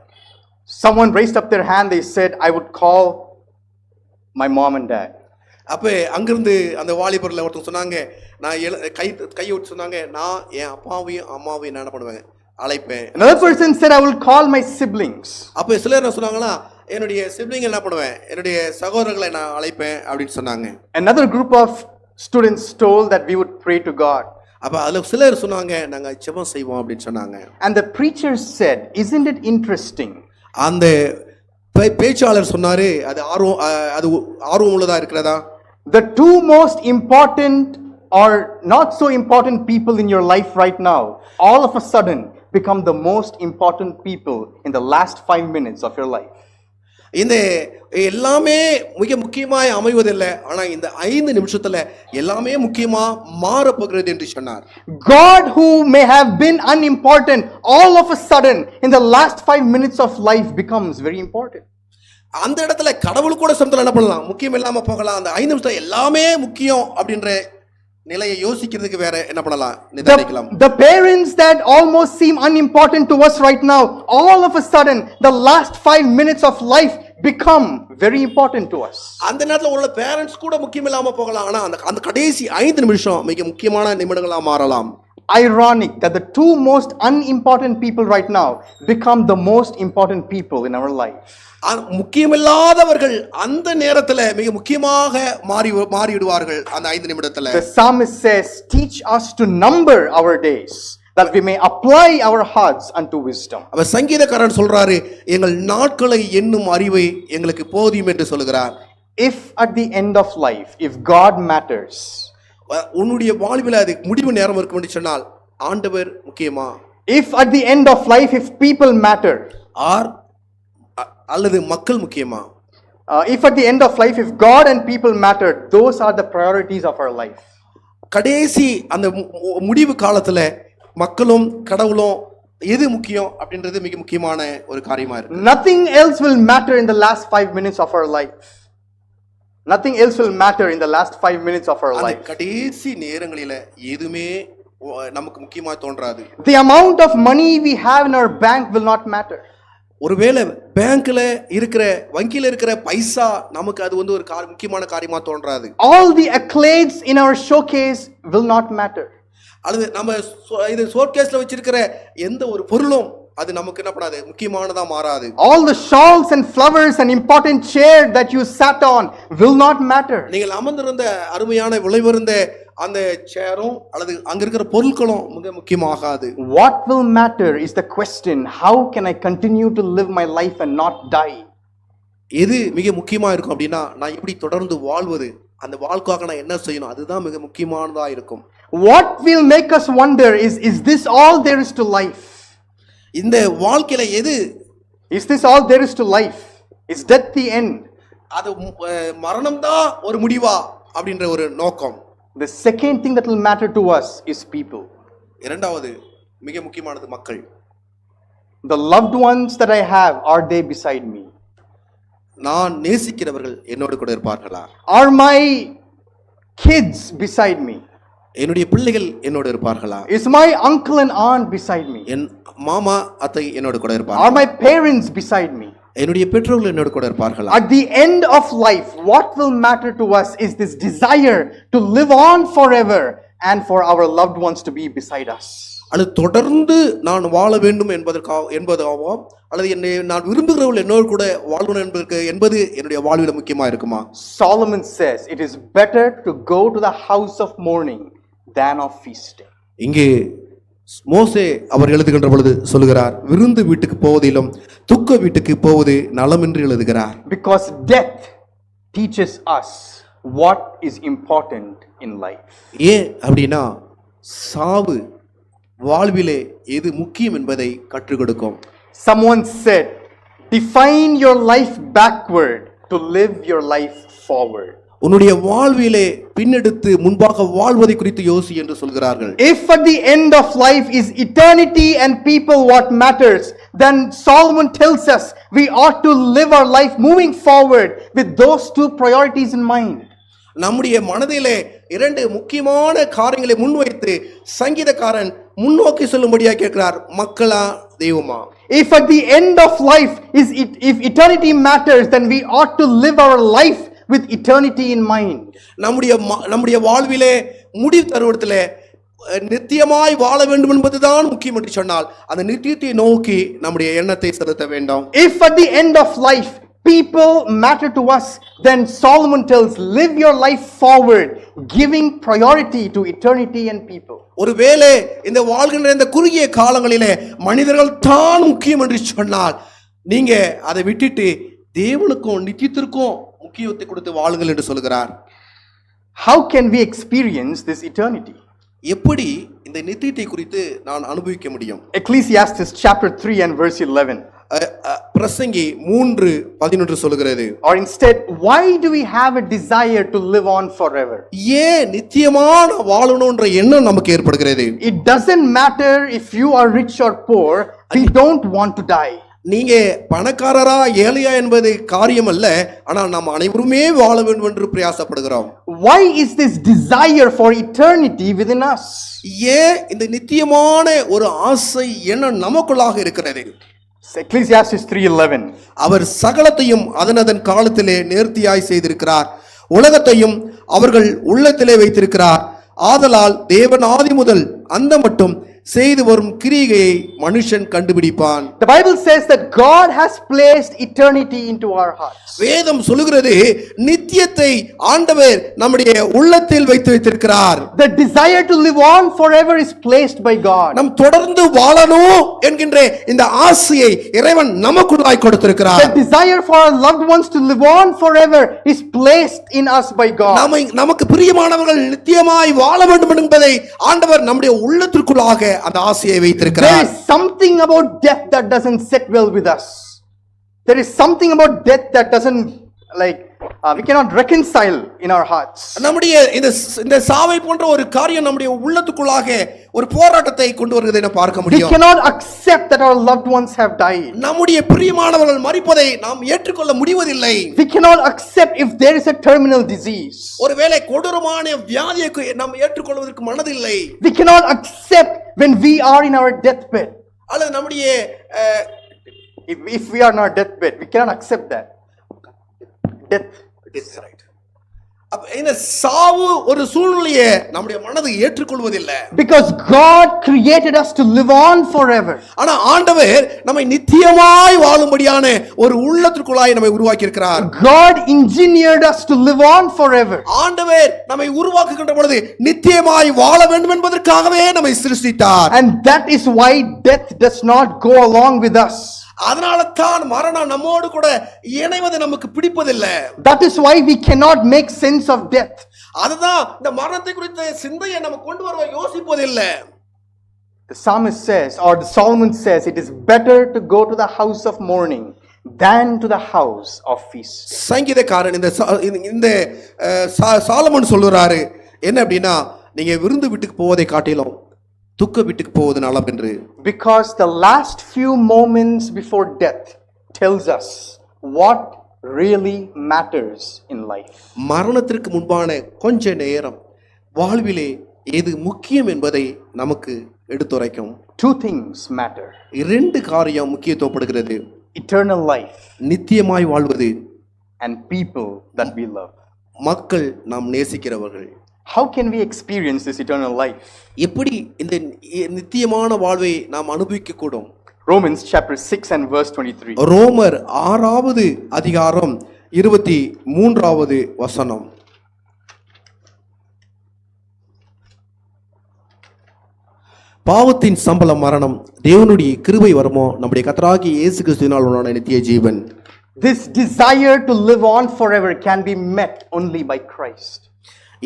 Speaker 3: Someone raised up their hand. They said, I would call my mom and dad.
Speaker 1: அப்ப அங்கிருந்து அந்த வாலிபர்ல ஒருத்தர் சொன்னாங்க, நான் கையை விட்டு சொன்னாங்க, நான் என் அப்பாவையும் அம்மாவையும் என்ன பண்ணுவேன், அழைப்பேன்.
Speaker 3: Another person said, I will call my siblings.
Speaker 1: அப்ப சிலர் என்ன சொன்னாங்கன்னா, என்னுடைய சிப்லிங் என்ன பண்ணுவேன், என்னுடைய சகோதரர்களை நான் அழைப்பேன் அப்படின்னு சொன்னாங்க.
Speaker 3: Another group of students told that we would pray to God.
Speaker 1: அப்ப அதுல சிலர் சொன்னாங்க, நாங்க ஜெபம் செய்வோம் அப்படின்னு சொன்னாங்க.
Speaker 3: And the preacher said, isn't it interesting?
Speaker 1: அந்த பேச்சாளர் சொன்னாரு, அது ஆர்வம் உள்ளதா இருக்கிறதா?
Speaker 3: The two most important or not so important people in your life right now, all of a sudden become the most important people in the last 5 minutes of your life.
Speaker 1: இந்த எல்லாமே மிக முக்கியமாய் அமைவதில்லை, ஆனா இந்த 5 நிமிஷத்துல எல்லாமே முக்கியமா மாற போகிறது என்று சொன்னார்.
Speaker 3: God who may have been unimportant, all of a sudden in the last 5 minutes of life becomes very important.
Speaker 1: அந்த இடத்துல கடவுள் கூட சமத்துல என்ன பண்ணலாம், முக்கியம் இல்லாம போகலாம். அந்த 5 நிமிஷத்துல எல்லாமே முக்கியம் அப்படின்ற நிலையை யோசிக்கிறதுக்கு வேற என்ன பண்ணலாம், நிதானிக்கலாம்.
Speaker 3: The parents that almost seem unimportant to us right now, all of a sudden the last 5 minutes of life become very important to us.
Speaker 1: அந்த நேரத்துல உள்ள பேரண்ட்ஸ் கூட முக்கியம் இல்லாம போகலாம், ஆனா அந்த கடைசி 5 நிமிஷம் மிக முக்கியமான நிமிடங்களா மாறலாம்.
Speaker 3: Ironic that the two most unimportant people right now become the most important people in our life.
Speaker 1: முக்கியமில்லாதவர்கள் அந்த நேரத்துல மிக முக்கியமாக மாறிவிடுவார்கள் அந்த 5 நிமிடத்துல.
Speaker 3: The psalmist says, teach us to number our days, that we may apply our hearts unto wisdom.
Speaker 1: அவர் சங்கீதக்காரன் சொல்றாரு, எங்கள் நாட்களை எண்ணும் அறிவை எங்களுக்கு போதியும் என்று சொல்கிறார்.
Speaker 3: If at the end of life, if God matters,
Speaker 1: உன்னுடைய வாழ்வில் அது முடிவு நேரம் இருக்கும் என்று சொன்னால் ஆண்டவர் முக்கியமா?
Speaker 3: If at the end of life, if people matter,
Speaker 1: அல்லது மக்கள் முக்கியமா?
Speaker 3: If at the end of life, if God and people matter, those are the priorities of our life.
Speaker 1: கடைசி அந்த முடிவு காலத்துல மக்களும் கடவுளும் எது முக்கியம் அப்படின்றது மிக முக்கியமான ஒரு காரியமா இருக்கு.
Speaker 3: Nothing else will matter in the last 5 minutes of our life. Nothing else will matter in the last 5 minutes of our
Speaker 1: அந்த
Speaker 3: life.
Speaker 1: கடைசி நேரங்களில எதுவுமே நமக்கு முக்கியமா தோன்றாது.
Speaker 3: The amount of money we have in our bank will not matter.
Speaker 1: ஒருவேளை பேங்க்ல இருக்கிற வங்கியில இருக்கிற பைசா நமக்கு அது வந்து ஒரு முக்கியமான காரியமா தோன்றாது.
Speaker 3: All the accolades in our showcase will not matter.
Speaker 1: அல்லது நம்ம இது ஷோகேஸ்ல வச்சிருக்கிற எந்த ஒரு பொருளும் அது நமக்கு என்ன பண்ணாது, முக்கியமானதா மாறாது.
Speaker 3: All the shawls and flowers and important chair that you sat on will not matter.
Speaker 1: நீங்கள் அமர்ந்திருந்த அருமையான விளைவிருந்த அந்த சேரும் அல்லது அங்க இருக்கிற பொருட்களும் மிக முக்கியமாகாது.
Speaker 3: What will matter is the question, how can I continue to live my life and not die?
Speaker 1: எது மிக முக்கியமா இருக்கும் அப்படின்னா, நான் எப்படி தொடர்ந்து வாழ்வது, அந்த வாழ்க்கைக்காக நான் என்ன செய்யணும், அதுதான் மிக முக்கியமானதா இருக்கும்.
Speaker 3: What will make us wonder is this all there is to life?
Speaker 1: இந்த வாழ்க்கையில எது,
Speaker 3: Is this all there is to life? Is death the end?
Speaker 1: அது மரணம் தான் ஒரு முடிவா அப்படின்ற ஒரு நோக்கம்.
Speaker 3: The second thing that will matter to us is people.
Speaker 1: இரண்டாவது மிக முக்கியமானது மக்கள்.
Speaker 3: The loved ones that I have, are they beside me?
Speaker 1: நான் நேசிக்கிறவர்கள் என்னோடு கூட இருப்பார்களா?
Speaker 3: Are my kids beside me?
Speaker 1: என்னுடைய பிள்ளைகள் என்னோடு இருப்பார்களா?
Speaker 3: Is my uncle and aunt beside me?
Speaker 1: என் மாமா அத்தை என்னோடு கூட இருப்பார்களா?
Speaker 3: Are my parents beside me?
Speaker 1: என்னுடைய பெற்றோர்கள் என்னோடு கூட இருப்பார்களா?
Speaker 3: At the end of life, what will matter to us is this desire to live on forever and for our loved ones to be beside us.
Speaker 1: அது தொடர்ந்து நான் வாழ வேண்டும் என்பதாவோ அல்லது என்னை நான் விரும்புகிறவர்கள் என்னோடு கூட வாழணும் என்பது என்னுடைய வாழ்வில் முக்கியமா இருக்குமா?
Speaker 3: Solomon says it is better to go to the house of mourning than of feasting.
Speaker 1: இங்கே மோசே அவர் எழுதுகின்ற பொழுது சொல்லுகிறார், விருந்து வீட்டுக்கு போவதிலும் துக்க வீட்டுக்கு போவது நலம் என்று எழுதுகிறார்.
Speaker 3: Because death teaches us what is important in life.
Speaker 1: ஏன் அப்படின்னா சாவு வாழ்விலே எது முக்கியம் என்பதை கற்றுக் கொடுக்கும்.
Speaker 3: Someone said, define your life backward to live your life forward.
Speaker 1: உன்னுடைய வாழ்விலே பின்னெடுத்து முன்பாக வாழ்வதை குறித்து யோசி என்று சொல்கிறார்கள்.
Speaker 3: If at the end of life is eternity and people what matters, then Solomon tells us we ought to live our life moving forward with those two priorities in mind.
Speaker 1: நம்முடைய மனதிலே இரண்டு முக்கியமான காரியங்களை முன்வைத்து சங்கீதக்காரன் முன்னோக்கி செல்லும்படியாக கேட்கிறார், மக்களா தெய்வமா?
Speaker 3: If at the end of life if eternity matters, then we ought to live our life with eternity in mind.
Speaker 1: நம்முடைய வாழ்விலே முடிவு தருவதிலே நித்தியமாய் வாழ வேண்டும் என்பதுதான் முக்கியம் என்று சொன்னால் அந்த நித்தியத்தை நோக்கி நம்முடைய எண்ணத்தை செலுத்த வேண்டும்.
Speaker 3: If at the end of life people matter to us, then Solomon tells, live your life forward, giving priority to eternity and people.
Speaker 1: ஒருவேளை இந்த வாழ்கின்ற இந்த குறுகிய காலங்களிலே மனிதர்கள் தான் முக்கியம் என்று சொன்னால் நீங்க அதை விட்டுட்டு தேவனுக்கும் நித்தியத்திற்கும் முக்கியத்தை கொடுத்து வாழுங்கள் என்று சொல்கிறார்.
Speaker 3: How can we experience this eternity?
Speaker 1: எப்படி இந்த நித்தியத்தை குறித்து நான் அனுபவிக்க முடியும்?
Speaker 3: Ecclesiastes chapter 3 and verse 11.
Speaker 1: பிரசங்கி 3:11 சொல்கிறது.
Speaker 3: Or instead, why do we have a desire to live on forever?
Speaker 1: ஏன் நித்தியமான வாழணும்ன்ற எண்ணம் நமக்கு ஏற்படுகிறது?
Speaker 3: It doesn't matter if you are rich or poor, we don't want to die.
Speaker 1: நீங்க பணக்காரரா ஏழையா என்பது காரியம் அல்ல, ஆனால் நாம் அனைவருமே வாழ வேண்டும் என்று பிரயாசப்படுகிறோம்.
Speaker 3: Why is this desire for eternity within us?
Speaker 1: ஏன் இந்த நித்தியமான ஒரு ஆசை எண்ணம் நமக்குள்ளாக இருக்கிறது?
Speaker 3: Ecclesiastes 3:11.
Speaker 1: அவர் சகலத்தையும் அதன் காலத்திலே நேர்த்தியாய் செய்திருக்கிறார், உலகத்தையும் அவர்கள் உள்ளத்திலே வைத்திருக்கிறார். ஆதலால் தேவன் ஆதி முதல் அந்த மட்டும் செய்து வரும் கிரியையை மனுஷன் கண்டுபிடிப்பான்.
Speaker 3: The Bible says that God has placed eternity into our hearts.
Speaker 1: வேதம் சொல்லுகிறது நித்தியத்தை ஆண்டவர் நம்முடைய உள்ளத்தில் வைத்திருக்கிறார்.
Speaker 3: The desire to live on forever is placed by God.
Speaker 1: நாம் தொடர்ந்து வாழணும் என்கின்ற இந்த ஆசையை இறைவன் நமக்குள்ளாய் கொடுத்திருக்கிறார்.
Speaker 3: The desire for our loved ones to live on forever is placed in us by God.
Speaker 1: நமக்கு பிரியமானவர்கள் நித்தியமாய் வாழ வேண்டும் என்பதை ஆண்டவர் நம்முடைய உள்ளத்திற்குள்ளாக அந்த ஆசையை வைத்திருக்கிறார்.
Speaker 3: There is something about death that doesn't sit well with us. There is something about death that doesn't we cannot reconcile in our hearts.
Speaker 1: நம்முடைய இந்த சாவை போன்ற ஒரு காரியம் நம்முடைய உள்ளத்துக்குள்ளாக ஒரு போராட்டத்தை கொண்டு வருவதை நாம் பார்க்க
Speaker 3: We
Speaker 1: முடியும்.
Speaker 3: cannot accept that our loved ones have died.
Speaker 1: நம்முடைய பிரியமானவர்கள் மரிப்பதை நாம் ஏற்றுக்கொள்ள முடிவதில்லை.
Speaker 3: We cannot accept if there is a terminal disease.
Speaker 1: ஒருவேளை கொடூரமான வியாதியை நாம் ஏற்றுக்கொள்வதற்கு மனதில்லை.
Speaker 3: We cannot accept when we are in our deathbed.
Speaker 1: அல்லது நம்முடைய
Speaker 3: If we are in our deathbed, we cannot accept that. Death.
Speaker 1: இந்த சாவு ஒரு சூழ்நிலையை நம்முடைய மனது ஏற்றுக்கொள்வதில்லை.
Speaker 3: Because God created us to live on forever.
Speaker 1: ஆனா ஆண்டவர் நம்மை நித்தியமாய் வாழும்படியான ஒரு உள்ளத்திற்குள்ளாய் நம்மை உருவாக்கி இருக்கிறார்.
Speaker 3: God engineered us to live on forever.
Speaker 1: ஆண்டவர் நம்மை உருவாக்குகின்ற பொழுது நித்தியமாய் வாழ வேண்டும் என்பதற்காகவே நம்மை சிருஷ்டித்தார்.
Speaker 3: And that is why death does not go along with us.
Speaker 1: அதனால தான் மரணம் நம்மோடு கூட இணைவது நமக்கு பிடிப்பதில்லை.
Speaker 3: That is why we cannot make sense of death.
Speaker 1: அதுதான் இந்த மரணத்தை குறித்த சிந்தையை நம்ம கொண்டு வர யோசிப்பதில்லை.
Speaker 3: The psalmist says, or the Solomon says, it is better to go to the house of mourning than to the house of feast.
Speaker 1: சங்கீதக்காரன் இந்த சாலமன் சொல்லுறாரு என்ன அப்படின்னா, நீங்க விருந்து வீட்டுக்கு போவதை காட்டிலும் துக்க வீட்டுக்கு போவது நலம் என்று.
Speaker 3: Because the last few moments before death tells us what really matters in life.
Speaker 1: மரணத்திற்கு முன்பான கொஞ்ச நேரம் வாழ்விலே எது முக்கியம் என்பதை நமக்கு எடுத்துரைக்கும்.
Speaker 3: Two things matter.
Speaker 1: இரண்டு காரியம் முக்கியத்துவப்படுகிறது.
Speaker 3: Eternal life
Speaker 1: நித்தியமாய் வாழ்வது
Speaker 3: and people that we love.
Speaker 1: மக்கள் நாம் நேசிக்கிறவர்கள்.
Speaker 3: How can we experience this eternal life?
Speaker 1: எப்படி இந்த நித்தியமான வாழ்வை நாம் அனுபவிக்க கூடும்?
Speaker 3: Romans chapter 6 and verse 23.
Speaker 1: ரோமர் 6வது அதிகாரம் 23வது வசனம். பாவத்தின் சம்பளம் மரணம், தேவனுடைய கிருபை வரமோ நம்முடைய கர்த்தராகிய இயேசு கிறிஸ்துவினால் உண்டான நித்திய ஜீவன்.
Speaker 3: This desire to live on forever can be met only by Christ.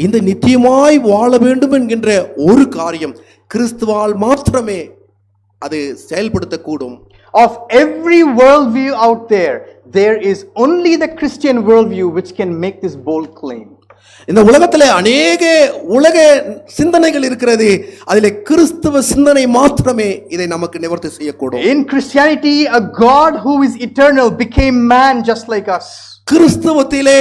Speaker 1: இந்த நித்தியமாய் வாழ வேண்டும் என்கின்ற ஒரு காரியம் கிறிஸ்துவால் மாத்திரமே அது செயல்படுத்தக்கூடும்.
Speaker 3: Of every worldview out there, there is only the Christian worldview which can make this bold claim.
Speaker 1: இந்த உலகத்திலே அநேக உலக சிந்தனைகள் இருக்கிறது, அதிலே கிறிஸ்துவ சிந்தனை மாத்திரமே இதை நமக்கு நிவர்த்தி செய்யக்கூடும்.
Speaker 3: In Christianity, a God who is eternal became man just like us.
Speaker 1: கிறிஸ்துவத்திலே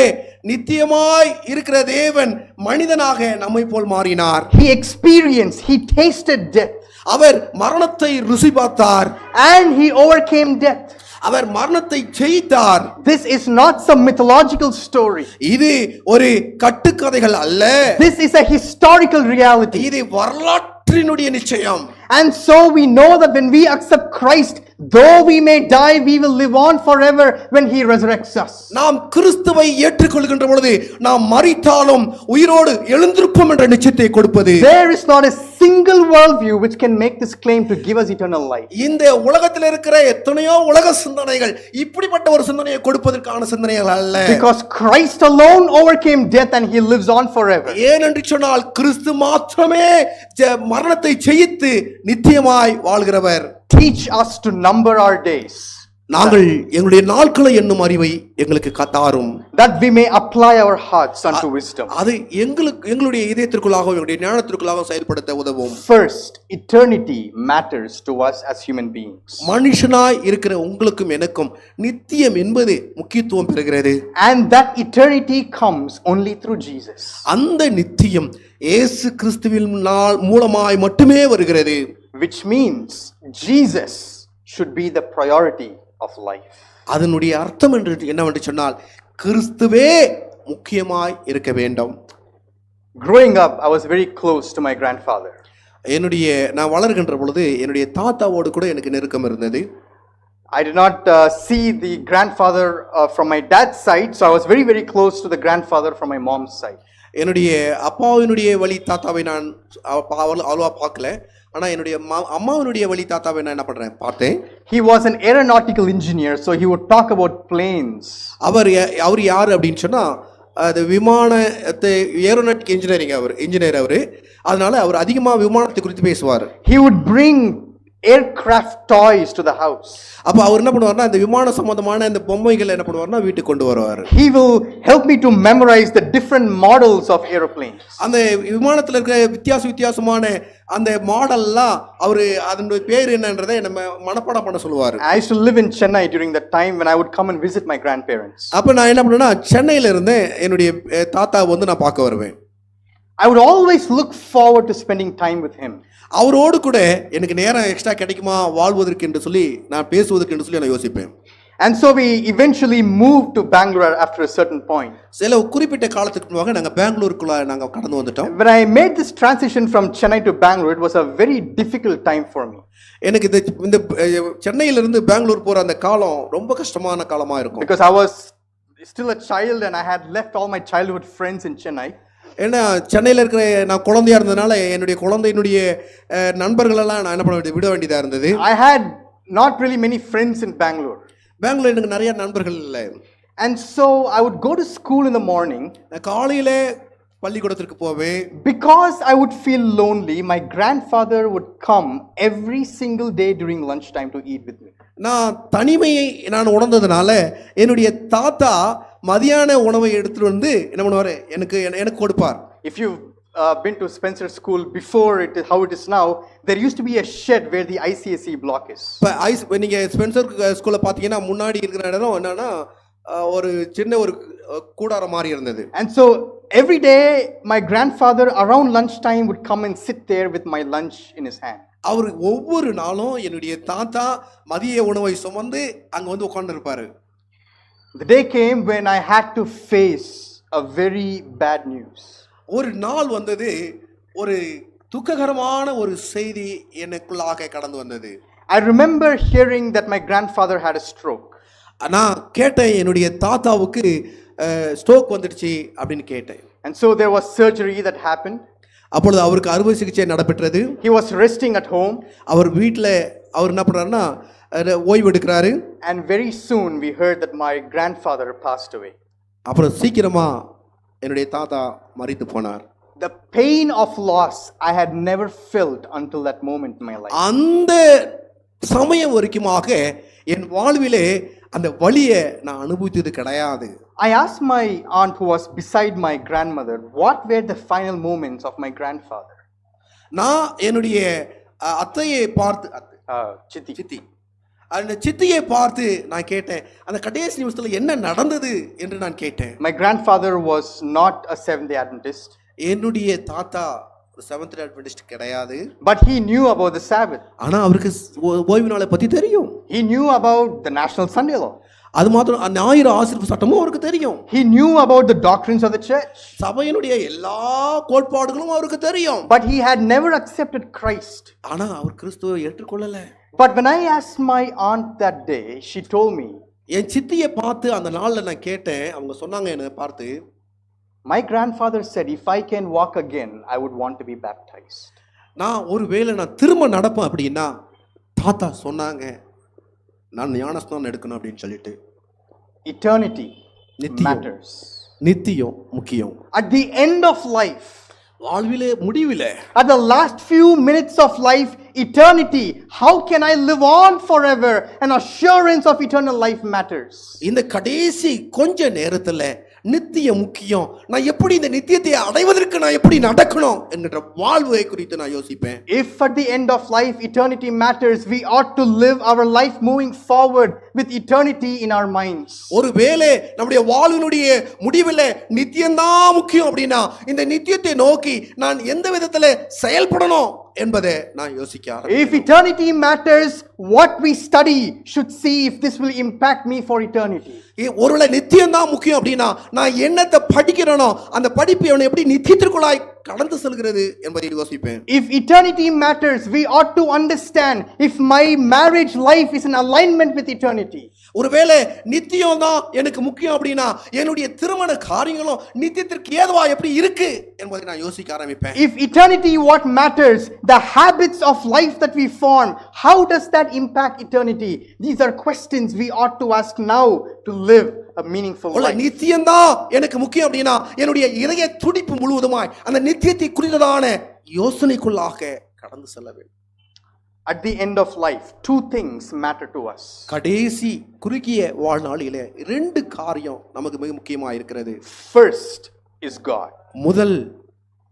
Speaker 1: நித்தியமாய் இருக்கிற தேவன் மனிதனாக நம்மை போல் மாறினார்.
Speaker 3: He experienced, he tasted death.
Speaker 1: அவர் மரணத்தை ருசி பார்த்தார்.
Speaker 3: And he overcame death.
Speaker 1: அவர் மரணத்தை ஜெயித்தார்.
Speaker 3: This is not some mythological story.
Speaker 1: இது ஒரு கட்டுக்கதைகள் அல்ல.
Speaker 3: This is a historical reality.
Speaker 1: இது வரலாற்றினுடைய நிச்சயம்.
Speaker 3: And so we know that when we accept Christ, though we may die, we will live on forever when he resurrects us.
Speaker 1: நாம் கிறிஸ்துவை ஏற்றுக்கொள்கின்ற பொழுது நாம் மரித்தாலும் உயிரோடு எழுந்திருப்போம் என்ற நிச்சயத்தை கொடுப்பது.
Speaker 3: There is not a single worldview which can make this claim to give us eternal life.
Speaker 1: இந்த உலகத்தில் இருக்கிற எத்தனையோ உலக சிந்தனைகள் இப்படிப்பட்ட ஒரு சிந்தனையை கொடுப்பதற்கான சிந்தனைகள் அல்ல.
Speaker 3: Because Christ alone overcame death and he lives on forever.
Speaker 1: ஏனென்று சொன்னால் கிறிஸ்து மாத்திரமே மரணத்தை ஜெயித்து நித்தியமாய் வாழ்கிறவர்.
Speaker 3: Teach us to number our days.
Speaker 1: நாங்கள் எங்களுடைய நாட்களை எண்ணும் அறிவை எங்களுக்கு தாரும்.
Speaker 3: That we may apply our hearts unto wisdom.
Speaker 1: அது எங்களுடைய இதயத்திற்குள்ளாக எங்களுடைய ஞானத்திற்குள்ளாக செயல்படுத்த உதவும்.
Speaker 3: First, eternity matters to us as human beings.
Speaker 1: மனுஷனாய் இருக்கிற உங்களுக்கும் எனக்கும் நித்தியம் என்பது முக்கியத்துவம் பெறுகிறது.
Speaker 3: And that eternity comes only through Jesus.
Speaker 1: அந்த நித்தியம் இயேசு கிறிஸ்துவின் மூலமாய் மட்டுமே வருகிறது.
Speaker 3: Which means Jesus should be the priority of life.
Speaker 1: அதனுடைய அர்த்தம் என்னவென்று சொன்னால் கிறிஸ்துவே முக்கியமாய் இருக்க வேண்டும்.
Speaker 3: Growing up, I was very close to my grandfather.
Speaker 1: நான் வளர்கின்ற பொழுது என்னுடைய தாத்தாவோடு கூட எனக்கு நெருக்கம் இருந்தது.
Speaker 3: I did not see the grandfather from my dad's side, so I was very, very close to the grandfather from my mom's side.
Speaker 1: என்னுடைய அப்பாவினுடைய வழி தாத்தாவை நான் அவ்வளவா பார்க்கல. ஆனா என்னுடைய அம்மாவினுடைய வழி தாத்தாவை நான் என்ன பண்றேன் பார்த்தேன்.
Speaker 3: He was an aeronautical engineer, so he would talk about planes.
Speaker 1: அவர் யார் அப்படின்னு சொன்னா அது விமானத்தை ஏரோநாட்டிக் இன்ஜினியரிங் இன்ஜினியர் அவரு. அதனால அவர் அதிகமா விமானத்தை குறித்து பேசுவார்.
Speaker 3: He would bring aircraft toys to the house.
Speaker 1: அப்ப அவர் என்ன பண்ணுவார்னா இந்த விமான சம்பந்தமான இந்த பொம்மைகளை என்ன பண்ணுவார்னா வீட்டுக்கு கொண்டு வருவார்.
Speaker 3: He will help me to memorize the different models of airplanes.
Speaker 1: அந்த விமானத்துல இருக்கிற வித்தியாசமான அந்த மாடல்லாம் அவரு அதனுடைய பேர் என்னன்றதை நம்ம மனப்பாடம் பண்ண சொல்லுவாரு.
Speaker 3: I used to live in Chennai during the time when I would come and visit my grandparents.
Speaker 1: அப்ப நான் என்ன பண்ணுவேன்னா சென்னையில இருந்து என்னுடைய தாத்தாவை வந்து நான் பார்க்க வருவேன்.
Speaker 3: I would always look forward to spending time with him.
Speaker 1: அவரோடு கூட எனக்கு நேரம் எக்ஸ்ட்ரா கிடைக்குமா வாழ்வதற்கு என்று சொல்லி நான் பேசுவதற்கு என்று சொல்லி நான் யோசிப்பேன்.
Speaker 3: And so we eventually moved to Bangalore after a certain point.
Speaker 1: சில குறிப்பிட்ட காலத்துக்கு முன்னாக நாங்க பெங்களூருக்குள்ள நாங்க கடந்து வந்துட்டோம்.
Speaker 3: When I made this transition from Chennai to Bangalore, it was a very difficult time for me.
Speaker 1: எனக்கு இந்த சென்னையில இருந்து பெங்களூர் போற அந்த காலம் ரொம்ப கஷ்டமான காலமா இருக்கும்.
Speaker 3: Because I was still a child and I had left all my childhood friends in Chennai.
Speaker 1: ஏன்னா சென்னையில் இருக்கிற நான் குழந்தையா இருந்ததுனால என்னுடைய குழந்தையினுடைய நண்பர்கள் எல்லாம் நான் என்ன பண்ண விட வேண்டியதா இருந்தது.
Speaker 3: I had not really many friends in Bangalore.
Speaker 1: Bangalore எனக்கு நிறைய நண்பர்கள் இல்லை.
Speaker 3: And so I would go to school in the morning.
Speaker 1: காலையில பள்ளிக்கூடத்திற்கு போவேன்.
Speaker 3: Because I would feel lonely, my grandfather would come every single day during lunchtime to eat with me.
Speaker 1: நான் தனிமையை நான் உணர்ந்ததுனால என்னுடைய தாத்தா மதியான உணவை எடுத்துட்டு வந்து என்ன பண்ணுவாரு எனக்கு கொடுப்பார்.
Speaker 3: If you've been to Spencer School before how it is now, there used to be a shed where the ICSE block is.
Speaker 1: இப்போ நீங்க ஸ்பென்சர் ஸ்கூல்ல பாத்தீங்கன்னா முன்னாடி இருக்கிற இடம் என்னன்னா ஒரு சின்ன ஒரு கூடாரம் மாதிரி இருந்தது.
Speaker 3: And so every day my grandfather around lunchtime would come and sit there with my lunch in his hand.
Speaker 1: அவர் ஒவ்வொரு நாளும் என்னுடைய தாத்தா மதிய உணவை சுமந்து அங்க வந்து உட்கார்ந்து இருப்பாரு.
Speaker 3: The day came when I had to face a very bad news.
Speaker 1: ஒரு நாள் வந்தது, ஒரு துக்ககரமான ஒரு செய்தி எனக்குள்ளாக கடந்து வந்தது.
Speaker 3: I remember hearing that my grandfather had a stroke.
Speaker 1: நான் கேட்டேன் என்னுடைய தாத்தாவுக்கு ஸ்ட்ரோக் வந்துடுச்சு அப்படின்னு கேட்டேன்.
Speaker 3: And so there was surgery that happened.
Speaker 1: அப்பொழுது அவருக்கு அறுவை சிகிச்சை நடைபெற்றது.
Speaker 3: He was resting at home.
Speaker 1: அவர் வீட்டில் அவர் என்ன பண்றாருன்னா ஓய்வு எடுக்கிறாரு.
Speaker 3: And very soon we heard that my grandfather passed away.
Speaker 1: அப்புறம் சீக்கிரமா என்னுடைய தாத்தா மரித்து போனார்.
Speaker 3: The pain of loss I had never felt until that moment in my life.
Speaker 1: அந்த சமயம் வரைக்குமாக என் வாழ்விலே அந்த வலியை நான் அனுபவித்தது கிடையாது.
Speaker 3: I asked my aunt who was beside my grandmother, what were the final moments of my grandfather?
Speaker 1: நான் என்னுடைய அத்தையை பார்த்து சித்தி அந்த சித்தியை பார்த்து நான் கேட்டேன், அந்த கடைசி நிமிஷத்துல என்ன நடந்தது என்று நான் கேட்டேன்.
Speaker 3: My grandfather was not a Seventh-day Adventist.
Speaker 1: என்னுடைய தாத்தா செவன்த் அட்வென்டிஸ்ட் கிடையாது.
Speaker 3: But he knew about the Sabbath.
Speaker 1: ஆனா அவருக்கு ஓய்வு நாளை பத்தி தெரியும்.
Speaker 3: He knew about the National Sunday Law.
Speaker 1: அது மாத்திரம் ஞாயிறு ஆசரிப்பு சட்டமும் அவருக்கு தெரியும்.
Speaker 3: He knew about the doctrines of the church.
Speaker 1: சபையினுடைய எல்லா கோட்பாடுகளும் அவருக்கு தெரியும்.
Speaker 3: But he had never accepted Christ.
Speaker 1: ஆனா அவர் கிறிஸ்துவை ஏற்றுக்கொள்ளல.
Speaker 3: But when I asked my aunt that day, she told me,
Speaker 1: என் சித்தியை பார்த்து அந்த நாள்ல நான் கேட்டேன், அவங்க சொன்னாங்க என்ன பார்த்து,
Speaker 3: my grandfather said if I can walk again I would want to be baptized.
Speaker 1: நான் ஒருவேளை நான் திரும்ப நடப்பேன் அப்படின்னா தாத்தா சொன்னாங்க நான் ஞானஸ்நானம் எடுக்கணும் அப்படின்னு சொல்லிட்டு.
Speaker 3: Eternity matters.
Speaker 1: நித்தியம் முக்கியம்.
Speaker 3: At the end of life,
Speaker 1: வாழ்விலே முடிவிலே,
Speaker 3: at the last few minutes of life, eternity, how can I live on forever? An assurance of eternal life matters.
Speaker 1: இந்த கடைசி கொஞ்ச நேரத்துல நித்தியம் முக்கியம். நான் எப்படி இந்த நித்தியத்தை அடைவதற்கு நான் எப்படி நடக்கணும் என்கிற வாழ்வை குறித்து நான் யோசிப்பேன்.
Speaker 3: If at the end of life eternity matters, we ought to live our life moving forward with eternity in our minds.
Speaker 1: ஒருவேளை நம்முடைய வாழ்வினுடைய முடிவில் நித்தியம்தான் முக்கியம் அப்படின்னா இந்த நித்தியத்தை நோக்கி நான் எந்த விதத்துல செயல்படணும் என்பதை நான் யோசிக்க ஆரம்பிக்கிறேன்.
Speaker 3: If eternity matters, what we study should see if this will impact me for eternity.
Speaker 1: ஒருவேளை நித்தியம் தான் முக்கியம் அப்படின்னா நான் என்னத்தை படிக்கிறேனோ அந்த படிப்பு அவனை எப்படி நித்தியத்திற்குள்ளாய் கடந்து செல்கிறது என்பதை யோசிப்பேன்.
Speaker 3: If eternity matters, we ought to understand if my marriage life is in alignment with eternity.
Speaker 1: ஒருவேளை நித்தியம் தான் எனக்கு முக்கியம் அப்படின்னா என்னுடைய திருமண காரியங்களும் நித்தியத்திற்கு ஏதுவா எப்படி இருக்கு என்பதை நான் யோசிக்க ஆரம்பிப்பேன்.
Speaker 3: If eternity what matters, the habits of life that we form, how does that impact eternity? These are questions we ought to ask now to live a meaningful life.
Speaker 1: நித்தியம் தான் எனக்கு முக்கியம் அப்படின்னா என்னுடைய இதய துடிப்பு முழுவதுமாய் அந்த நித்தியத்தை குறித்ததான யோசனைக்குள்ளாக கடந்து செல்ல வேண்டும்.
Speaker 3: at the end of life, two things matter to us.
Speaker 1: கடைசி குறுகிய வாழ்நாளிலே ரெண்டு காரியம் நமக்கு மிக முக்கியமா இருக்கிறது.
Speaker 3: First is God.
Speaker 1: முதல்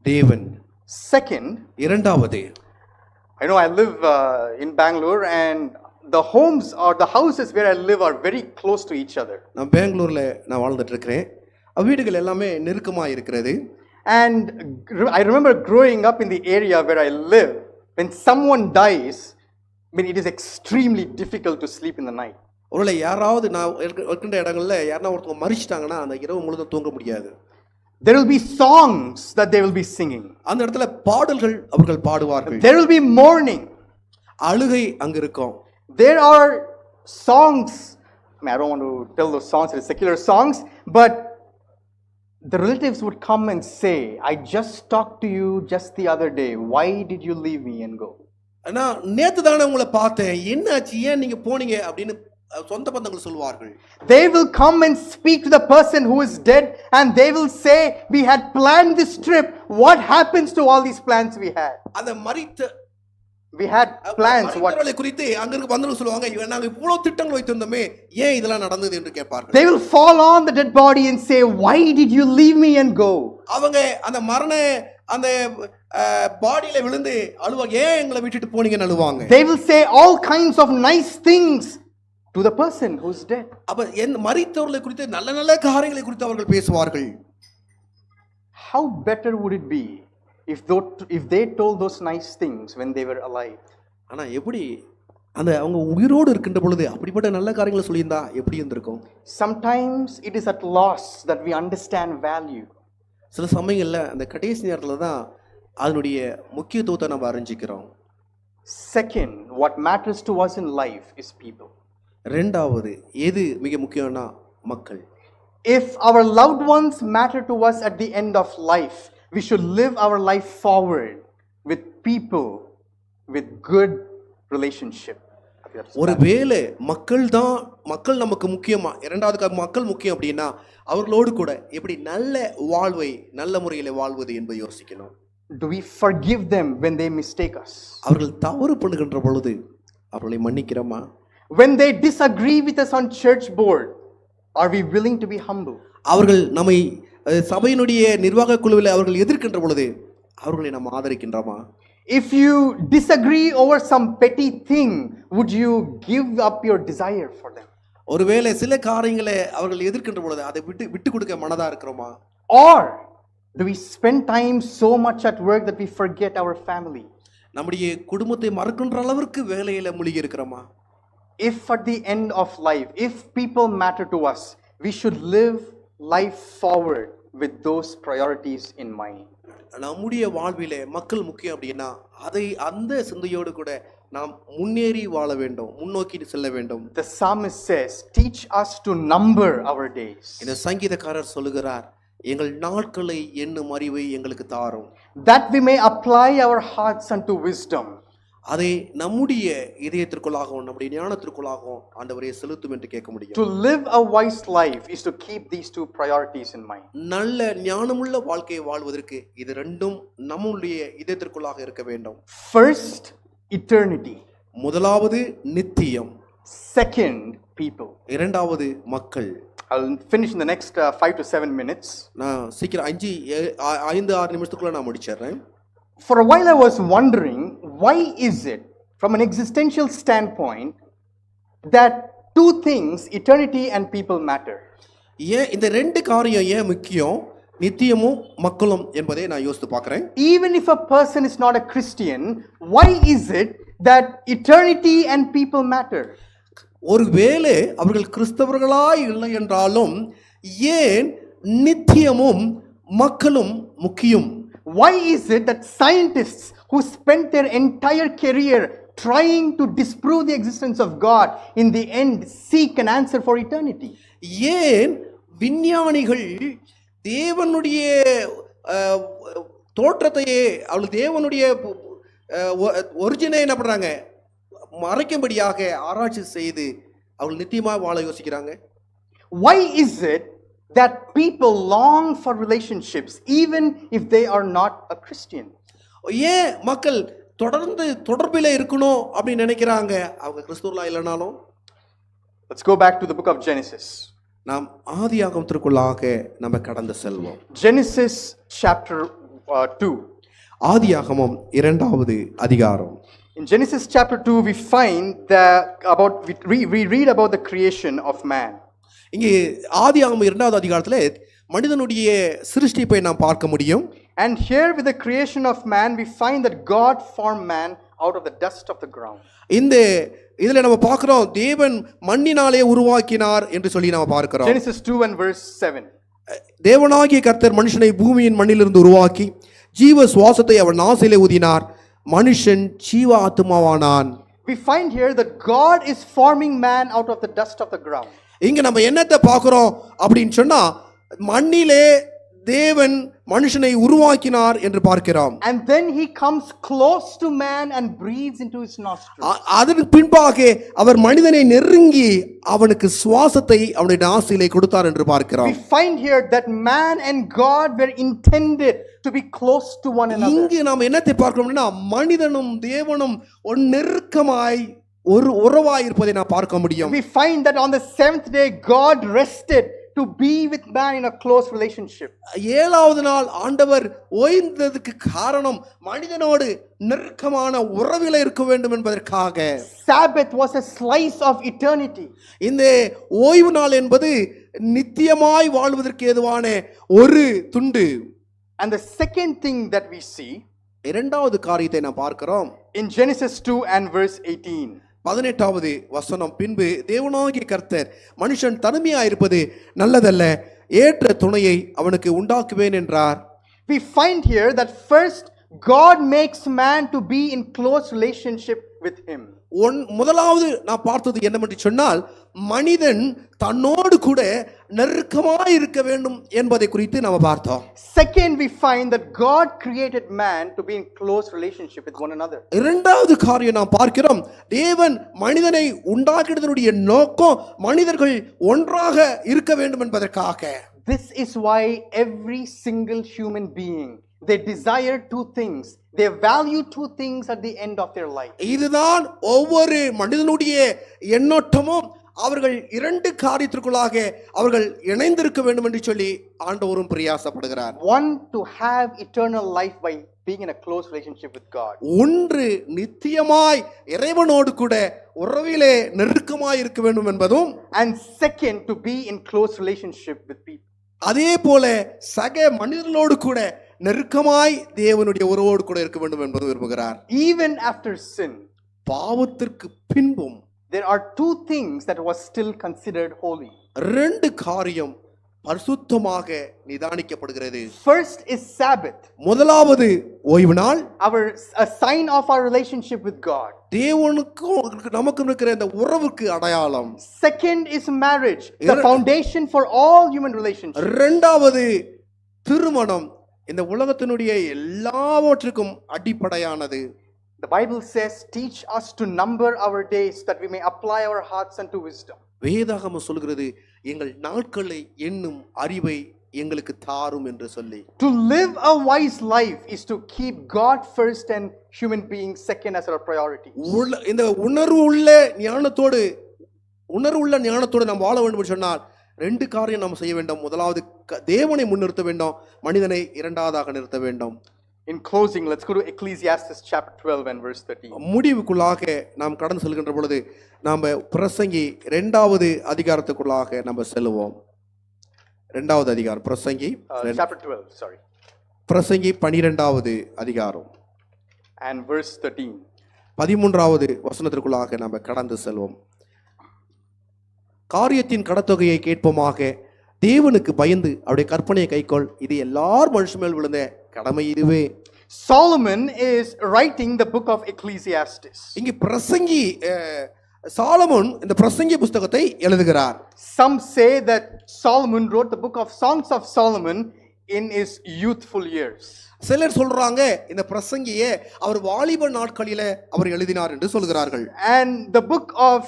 Speaker 1: தேவன்.
Speaker 3: Second,
Speaker 1: இரண்டாவது,
Speaker 3: I know I live in Bangalore, and the homes or the houses where I live are very close to each other.
Speaker 1: நான் பெங்களூர்ல நான் வாழ்ந்துட்டு இருக்கிறேன். வீடுகள் எல்லாமே நெருக்கமா இருக்கிறது.
Speaker 3: And I remember growing up in the area where I live, when someone dies, I mean, it is extremely difficult to sleep in the night.
Speaker 1: ஒருவேளை யாராவது நான் இருக்கின்ற இடங்கள்ல யாரா ஒருத்தவங்க மரிச்சிட்டாங்கன்னா அந்த இரவு முழுதும் தூங்க முடியாது.
Speaker 3: There will be songs that they will be singing.
Speaker 1: அந்த இடத்துல பாடல்கள் அவர்கள் பாடுவார்கள்.
Speaker 3: There will be mourning.
Speaker 1: அழுகை அங்க இருக்கும்.
Speaker 3: There are songs. I don't want to tell those songs, it's secular songs, but the relatives would come and say, I just talked to you just the other day. Why did you leave me and go?
Speaker 1: நான் நேத்து தானே உங்களை பார்த்தேன், என்னாச்சு, ஏன் நீங்க போனீங்க அப்படின்னு சொந்த பந்தங்கள் சொல்வார்கள்.
Speaker 3: They will come and speak to the person who is dead, and they will say, we had planned this trip. What happens to all these plans we had?
Speaker 1: அந்த மரித்த
Speaker 3: We had plans. What?
Speaker 1: குறித்து அங்க இருக்க பந்தங்கள் சொல்லுவாங்க, நாங்க இவ்வளவு திட்டங்கள் வைத்திருந்தோமே, ஏன் இதெல்லாம் நடந்தது என்று கேட்பார்கள்.
Speaker 3: They will fall on the dead body and say, why did you leave me and go?
Speaker 1: அவங்க அந்த மரண அந்த பாடியில விழுந்து அழுவாங்க, ஏன் எங்களை விட்டுட்டு போனீங்கன்னு அழுவாங்க.
Speaker 3: They will say all kinds of nice things to the person who's dead.
Speaker 1: அப்ப மரித்தவர்களை குறித்து நல்ல நல்ல காரியங்களை குறித்து அவர்கள் பேசுவார்கள்.
Speaker 3: How better would it be if they told those nice things when they were alive?
Speaker 1: ஆனா எப்படி அந்த அவங்க உயிரோடு இருக்கின்ற பொழுது அப்படிப்பட்ட நல்ல காரியங்களை சொல்லியிருந்தா எப்படி இருந்திருக்கும்?
Speaker 3: Sometimes it is at loss that we understand value.
Speaker 1: சில சமயங்கள்ல அந்த கடைசி நேரத்துல தான் அதனுடைய முக்கியத்துவத்தை நம்ம அறிஞ்சிக்கிறோம்.
Speaker 3: Second, what matters to us in life is people.
Speaker 1: ரெண்டாவது எது மிக முக்கியம்னா மக்கள்.
Speaker 3: If our loved ones matter to us at the end of life, we should live our life forward with people with good relationship.
Speaker 1: ஒருவேளை மக்கள் நமக்கு முக்கியமா, இரண்டாவது மக்கள் முக்கியம் அப்படின்னா அவர்களோடு கூட எப்படி நல்ல வாழ்வை நல்ல முறையில் வாழ்வது என்பதை யோசிக்கணும்.
Speaker 3: Do we forgive them when they mistake us?
Speaker 1: அவர்கள் தவறு பண்ணுகின்ற பொழுது அவர்களை மன்னிக்கிறோமா?
Speaker 3: When they disagree with us on church board, are we willing to be humble?
Speaker 1: அவர்கள் நம்மை சபையினுடைய நிர்வாக குழுவில் அவர்கள் எதிர்க்கின்ற பொழுது அவர்களை நாம் ஆதரிக்கின்றோமா?
Speaker 3: If you disagree over some petty thing, would you give up your desire for them?
Speaker 1: ஒருவேளை சில காரியங்களை அவர்கள் எதிர்க்கின்ற பொழுது அதை விட்டு கொடுக்க மனதா இருக்கிறோமா?
Speaker 3: Or do we spend time so much at work that we forget our family?
Speaker 1: நம்முடைய குடும்பத்தை மறக்கின்ற அளவிற்கு வேலையில மூழ்கி இருக்கிறோமா?
Speaker 3: If at the end of life, if people matter to us, we should live life forward with those priorities in mind.
Speaker 1: நம்முடைய வாழ்விலே மக்கள் முக்கியம் அப்படின்னா அதை அந்த சிந்தையோடு கூட நாம் முன்னேறி வாழ வேண்டும், முன்னோக்கி செல்ல வேண்டும்.
Speaker 3: The psalmist says, teach us to number our days.
Speaker 1: இந்த சங்கீதக்காரர் சொல்லுகிறார், எங்கள் நாட்களை எண்ணும் அறிவை எங்களுக்கு தாரும்.
Speaker 3: That we may apply our hearts unto wisdom.
Speaker 1: அதை நம்முடைய இதயத்திற்குள்ளாகவும் நம்முடைய ஞானத்திற்குள்ளாகவும் ஆண்டவரே செலுத்தும் என்று கேட்க முடியும்.
Speaker 3: To live a wise life is to keep these two priorities in mind.
Speaker 1: நல்ல ஞானமுள்ள வாழ்க்கையை வாழ்வதற்கு இது ரெண்டும் நம்முடைய இதயத்திற்குள்ளாக இருக்க வேண்டும்.
Speaker 3: First, eternity.
Speaker 1: முதலாவது நித்தியம்.
Speaker 3: Second, people.
Speaker 1: இரண்டாவது மக்கள்.
Speaker 3: I'll finish in the next 5 to 7 minutes.
Speaker 1: நான் சீக்கிரம் 5-6 நிமிஷத்துக்குள்ள நான் முடிச்சிடுறேன்.
Speaker 3: For a while I was wondering, why is it from an existential standpoint that two things, eternity and people, matter?
Speaker 1: ஏன் இந்த ரெண்டு காரியம் ஏன் முக்கியம், நித்தியமும் மக்களும் என்பதை நான் யோசித்து பார்க்கிறேன்.
Speaker 3: Even if a person is not a Christian, why is it that eternity and people matter?
Speaker 1: ஒருவேளை அவர்கள் கிறிஸ்தவர்களாய் இல்லை என்றாலும் ஏன் நித்தியமும் மக்களும் முக்கியம்?
Speaker 3: Why is it that scientists who spent their entire career trying to disprove the existence of God in the end seek an answer for eternity?
Speaker 1: ஏன் விஞ்ஞானிகள் தேவனுடைய தோற்றத்தையே அவள் தேவனுடைய ஒரிஜினை என்ன பண்றாங்க மறைக்கும்படியாக ஆராய்ச்சி செய்து அவள் நித்தியமாக வாழ யோசிக்கிறாங்க?
Speaker 3: Why is it that people long for relationships even if they are not a Christian?
Speaker 1: ஏன் மக்கள் தொடர்ந்து தொடர்பிலே இருக்கணும் அப்படின்னு நினைக்கிறாங்க. அவங்க கிறிஸ்துவர்களா இல்லைனாலும்.
Speaker 3: Let's go back to the book of Genesis.
Speaker 1: நாம் ஆதியாகமத்திற்குள்ளாக நம்ம கடந்து செல்வோம்.
Speaker 3: Genesis chapter 2.
Speaker 1: ஆதியாகமம் 2வது அதிகாரம்.
Speaker 3: In Genesis chapter 2, we find we read about the creation of man.
Speaker 1: இங்கே ஆதியாகமம் 2வது அதிகாரத்திலே மனிதனுடைய சிருஷ்டிப்பை நாம் பார்க்க முடியும்.
Speaker 3: And here with the creation of man, we find that God formed man out of the dust of the ground.
Speaker 1: இந்த இதுல நம்ம பார்க்கிறோம் தேவன் மண்ணினாலே உருவாக்கினார் என்று சொல்லி நாம பார்க்கிறோம்.
Speaker 3: Genesis 2 and verse 7.
Speaker 1: தேவனாகிய கர்த்தர் மனுஷனை பூமியின் மண்ணிலிருந்து உருவாக்கி ஜீவ சுவாசத்தை அவன் நாசிலே ஊதினார், மனுஷன் ஜீவ ஆத்துமாவானான்.
Speaker 3: We find here that God is forming man out of the dust of the ground.
Speaker 1: இங்க நம்ம என்னத்தை பார்க்கிறோம் அப்படின்னு சொன்னா மண்ணிலே தேவன் மனுஷனை உருவாக்கினார் என்று பார்க்கிறோம்.
Speaker 3: And then he comes close to man and breathes into his nostrils.
Speaker 1: அதற்கு பின்பாக அவர் மனிதனை நெருங்கி அவனுக்கு சுவாசத்தை அவனுடைய நாசிலே கொடுத்தார் என்று பார்க்கிறோம்.
Speaker 3: We find here that man and God were intended to be close to one another.
Speaker 1: இங்கு நாம் என்னத்தை பார்க்கிறோம்னா மனிதனும் தேவனும் ஒரு நெருக்கமாய் ஒரு உறவாய் இருப்பதை நாம் பார்க்க முடியும்.
Speaker 3: We find that on the 7th day God rested to be with man in a close relationship.
Speaker 1: 7வது நாள் ஆண்டவர் ஓய்ந்ததுக்கு காரணம் மனிதனோடு நெருக்கமான உறவிலே இருக்க வேண்டும் என்பதற்காக.
Speaker 3: Sabbath was a slice of eternity.
Speaker 1: இந்த ஓய்வு நாள் என்பது நித்தியமாய் வாழ்வதற்கு ஏதுவான ஒரு துண்டு.
Speaker 3: And the second thing that we see,
Speaker 1: இரண்டாவது காரியத்தை நாம் பார்க்கிறோம்.
Speaker 3: in Genesis 2 and verse 18.
Speaker 1: 18வது வசனம், பின்பு தேவனாகிய கர்த்தர் மனுஷன் தனிமையாயிருப்பது நல்லதல்ல, ஏற்ற துணையை அவனுக்கு உண்டாக்குவேன் என்றார்.
Speaker 3: We find here that first God makes man to be in close relationship with him.
Speaker 1: முதலாவது நான் பார்த்தது என்னவென்று சொன்னால் மனிதன் தன்னோடு கூட நெருக்கமாய் இருக்க வேண்டும் என்பதை குறித்து நாம் பார்த்தோம்.
Speaker 3: Second, we find that God created man to be in close relationship with one another.
Speaker 1: இரண்டாவது காரியம் நாம் பார்க்கிறோம், தேவன் மனிதனை உண்டாக்கியதனுடைய நோக்கம் மனிதர்கள் ஒன்றாக இருக்க வேண்டும் என்பதற்காக.
Speaker 3: This is why every single human being, they desire two things. They value two things at the end of their life.
Speaker 1: இதுதான் ஒவ்வொரு மனிதனுடைய எண்ணோட்டமும். அவர்கள் இரண்டு காரியத்திற்குள்ளாக அவர்கள் இணைந்திருக்க வேண்டும் என்று சொல்லி ஆண்டவரும் பிரயாசப்படுகிறார்.
Speaker 3: One, to have eternal life by being in a close relationship with God.
Speaker 1: ஒன்று நித்தியமாய் இறைவனோடு கூட உறவிலே நெருக்கமாய் இருக்க வேண்டும் என்பதும்,
Speaker 3: and second, to be in close relationship with people.
Speaker 1: அதே போல சக மனிதர்களோடு கூட நெருக்கமாய் தேவனுடைய உறவோடு கூட இருக்க வேண்டும் என்பது விரும்புகிறார்.
Speaker 3: Even after sin,
Speaker 1: பாவத்திற்கு பின்பும்
Speaker 3: there are two things that was still considered holy.
Speaker 1: ரெண்டு காரியம் பரிசுத்தமாக நிதானிக்கப்படுகிறது.
Speaker 3: First is Sabbath.
Speaker 1: முதலாவது ஓய்வு நாள்,
Speaker 3: A sign of our relationship with God.
Speaker 1: தேவனுக்கும் நமக்கும் இருக்கிற இந்த உறவுக்கு அடையாளம்.
Speaker 3: Second is marriage, the foundation for all human relationships.
Speaker 1: இரண்டாவது திருமணம், இந்த உலகத்தினுடைய எல்லாவற்றுக்கும் அடிப்படையானது.
Speaker 3: The Bible says, teach us to number our days that we may apply our hearts unto wisdom.
Speaker 1: வேதாகமம் சொல்கிறது, எங்கள் நாட்களை எண்ணும் அறிவை எங்களுக்கு தாரும் என்று சொல்லி.
Speaker 3: To live a wise life is to keep God first and human beings second as our priority.
Speaker 1: இந்த உணர்வுள்ள ஞானத்தோடு நாம் வாழ வேண்டும் என்று சொன்னால் ரெண்டு காரியம் நாம் செய்ய வேண்டும். முதலாவது தேவனை முன்னிறுத்த வேண்டும், மனிதனை இரண்டாவதாக நிறுத்த வேண்டும்.
Speaker 3: In closing, let's go to Ecclesiastes chapter 12 and verse 13.
Speaker 1: முடிவுக்குள்ளாக நாம் கடந்து செல்கின்ற பொழுது நாம் பிரசங்கி 2வது அதிகாரத்துக்குள்ளாக நாம் செல்லுவோம். 2வது அதிகாரம் பிரசங்கி
Speaker 3: chapter 12, sorry.
Speaker 1: பிரசங்கி 12வது அதிகாரம்
Speaker 3: and verse 13.
Speaker 1: 13வது வசனத்திற்குள்ளாக நாம் கடந்து செல்வோம். காரியத்தின் கடத்தொகையை கேட்போமாக, தேவனுக்கு பயந்து அவருடைய கற்பனையை கைக்கொள், இது எல்லார் மனுஷன் மேல் விழுந்த கடமை இதுவே.
Speaker 3: Solomon is writing the book of Ecclesiastes.
Speaker 1: இங்கே பிரசங்கி சாலமோன் இந்த பிரசங்கி புத்தகத்தை எழுதுகிறார்.
Speaker 3: Some say that Solomon wrote the book of Songs of Solomon in his youthful years.
Speaker 1: சிலர் சொல்றாங்க இந்த பிரசங்கியை அவர் வாலிப நாட்களிலே அவர் எழுதினார் என்று சொல்கிறார்கள்.
Speaker 3: And the book of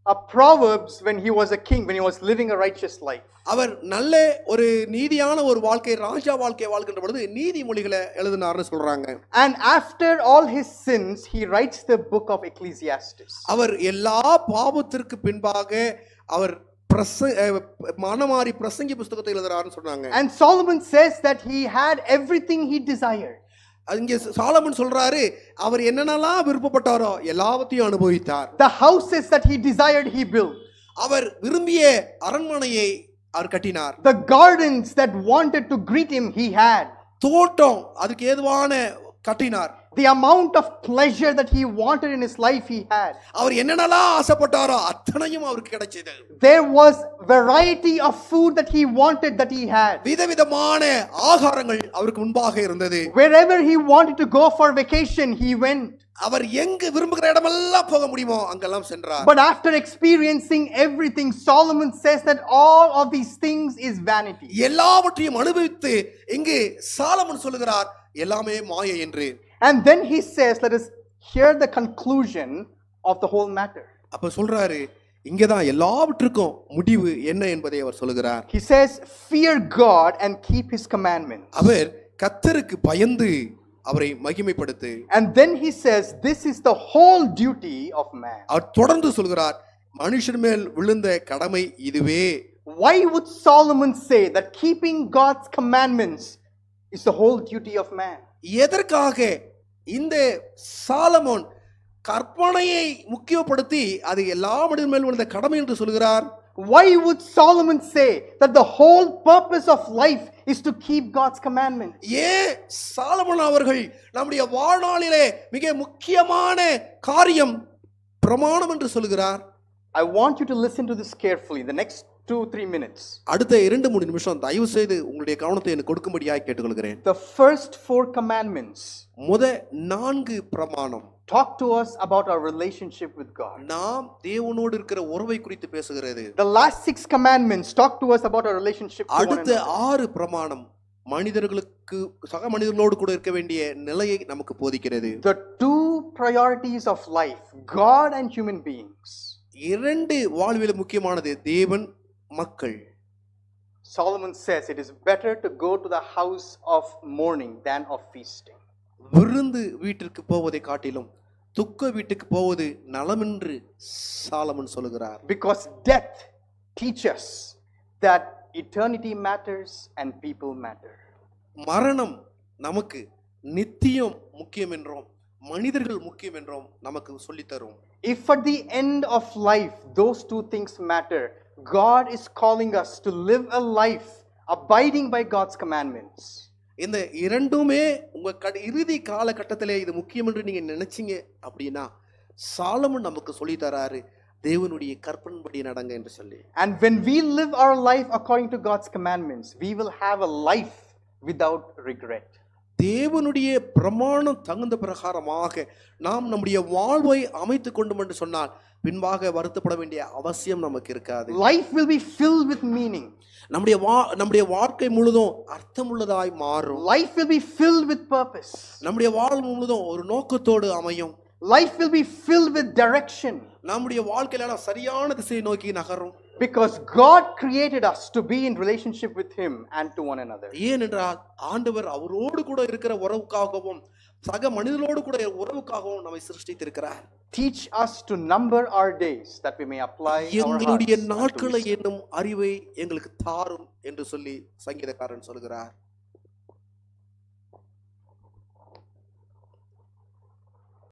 Speaker 3: Proverbs, when he was a king, when he was living a righteous life.
Speaker 1: அவர் நல்ல ஒரு நீதியான ஒரு வாழ்க்கை, ராஜா வாழ்க்கை வாழ்கின்ற பொழுது நீதிமொழிகளை எழுதினார்னு சொல்றாங்க.
Speaker 3: And after all his sins, he writes the book of Ecclesiastes.
Speaker 1: அவர் எல்லா பாவத்திற்கு பின்பாக அவர் மனமாரி பிரசங்கி புஸ்தகத்தை எழுதுறாருன்னு சொன்னாங்க.
Speaker 3: And Solomon says that he had everything he desired.
Speaker 1: இங்க சாலமன் சொல்றாரு, அவர் என்னென்னலாம் விருப்பப்பட்டாரோ எல்லாவற்றையும் அனுபவித்தார்.
Speaker 3: The houses that he desired, he built.
Speaker 1: அவர் விரும்பிய அரண்மனையை அவர் கட்டினார்.
Speaker 3: The gardens that wanted to greet him, he had.
Speaker 1: தோட்டம் அதுக்கு ஏதுவான கட்டினார்.
Speaker 3: The amount of pleasure that he wanted in his life, he had.
Speaker 1: அவர் என்னென்னலாம் ஆசைப்பட்டாரோ அத்தனையும் அவருக்கு கிடைச்சது.
Speaker 3: There was variety of food that he wanted, that he had.
Speaker 1: விதவிதமான ஆகாரங்கள் அவருக்கு முன்பாக இருந்தது.
Speaker 3: Wherever he wanted to go for vacation, he went.
Speaker 1: அவர் எங்கு விரும்புகிற இடமெல்லாம் போக முடியுமோ அங்கெல்லாம் சென்றார்.
Speaker 3: But after experiencing everything, Solomon says that all of these things is vanity.
Speaker 1: எல்லாவற்றையும் அனுபவித்து இங்கு சாலமன் சொல்லுகிறார் எல்லாமே மாயை என்று.
Speaker 3: And then he says, let us hear the conclusion of the whole matter.
Speaker 1: அப்ப சொல்றாரு, இங்கதான் எல்லாவற்றுக்கும் முடிவு என்ன என்பதை அவர் சொல்லுகிறார்.
Speaker 3: He says, fear God and keep his commandments.
Speaker 1: அவர் கர்த்தருக்கு பயந்து அவரை மகிமைப்படுத்து.
Speaker 3: And then he says, this is the whole duty of man.
Speaker 1: அவர் தொடர்ந்து சொல்கிறார், மனுஷன் மேல் விழுந்த கடமை இதுவே.
Speaker 3: Why would Solomon say that keeping God's commandments is the whole duty of man?
Speaker 1: எதற்காக இந்த சாலமோன் கற்பனையை முக்கியப்படுத்தி அது எல்லா மனிதன் மேல் விழுந்த கடமை என்று சொல்கிறார்?
Speaker 3: Why would Solomon say that the whole purpose of life is to keep God's commandments?
Speaker 1: ஏன் சாலமோன் அவர்கள் நம்முடைய வாழ்நாளிலே மிக முக்கியமான காரியம் பிரமாணம் என்று சொல்கிறார்?
Speaker 3: I want you to listen to this carefully the next 2-3 minutes.
Speaker 1: அடுத்த 2-3 நிமிஷம் தயவு செய்து உங்களுடைய கவனத்தை எனக்கு கொடுக்கும்படியாய் கேட்டுக்கொள்கிறேன்.
Speaker 3: The first 4 commandments
Speaker 1: முத 4 பிரமாணம்
Speaker 3: talk to us about our relationship with God.
Speaker 1: நாம் தேவனோடு இருக்கிற உறவை குறித்து பேசுகிறது.
Speaker 3: The last 6 commandments talk to us about our relationship to one
Speaker 1: அடுத்த
Speaker 3: another.
Speaker 1: 6 பிரமாணம் மனிதர்களுக்கு சக மனிதர்களோடு கூட இருக்க வேண்டிய நிலையை நமக்கு போதிக்கிறது.
Speaker 3: The 2 priorities of life, God and human beings.
Speaker 1: 2 வாழ்வில் முக்கியமானது தேவன் மக்கள்.
Speaker 3: Solomon says it is better to go to the house of mourning than of feasting.
Speaker 1: விருந்து வீட்டிற்கு போவதை காட்டிலும் துக்க வீட்டுக்கு போவது நலம் என்று சாலமன் சொல்கிறார்.
Speaker 3: Because death teaches that eternity matters and people matter.
Speaker 1: மரணம் நமக்கு நித்தியம் முக்கியம் என்றும் மனிதர்கள் முக்கியம் என்றும் நமக்கு சொல்லி தரும்.
Speaker 3: If at the end of life those 2 things matter, God is calling us to live a life abiding by God's commandments.
Speaker 1: இந்த இரண்டுமே உங்க இறுதி காலகட்டத்திலே இது முக்கியம் என்று நீங்க நினைச்சீங்க அப்படின்னா சாலமன் நமக்கு சொல்லி தராரு, தேவனுடைய கற்பனைப்படி நடங்க என்று சொல்லி.
Speaker 3: And when we live our life according to God's commandments, we will have a life without regret.
Speaker 1: தேவனுடைய பிரமாணம் தகுந்த பிரகாரமாக நாம் நம்முடைய வாழ்வை அமைத்துக் கொண்டோம் என்று சொன்னால் பின்பாக வருத்தப்பட வேண்டிய அவசியம் நமக்கு இருக்காது.
Speaker 3: Life will be filled with meaning.
Speaker 1: நம்முடைய வாழ்க்கை முழுதும் அர்த்தமுள்ளதாய் மாறும்.
Speaker 3: Life will be filled with purpose.
Speaker 1: நம்முடைய வாழ்வு முழுதும் ஒரு நோக்கத்தோடு அமையும்.
Speaker 3: Life will be filled with direction.
Speaker 1: நம்முடைய வாழ்க்கையில சரியான திசையை நோக்கி நகரும்.
Speaker 3: Because God created us to be in relationship with Him and to one another.
Speaker 1: ஏனென்றால் ஆண்டவர் அவரோடு கூட இருக்கிற உறவுக்காகவும் சக மனிதர்களோடு கூட உறவுக்காகவும் நம்மை சிருஷ்டித்திருக்கிறார்.
Speaker 3: Teach us to number our days that we may apply our
Speaker 1: எங்களுடைய
Speaker 3: hearts
Speaker 1: நாட்களை
Speaker 3: unto wisdom.
Speaker 1: என்னும் அறிவை எங்களுக்கு தாரும் என்று சொல்லி சங்கீதக்காரன் சொல்கிறார்.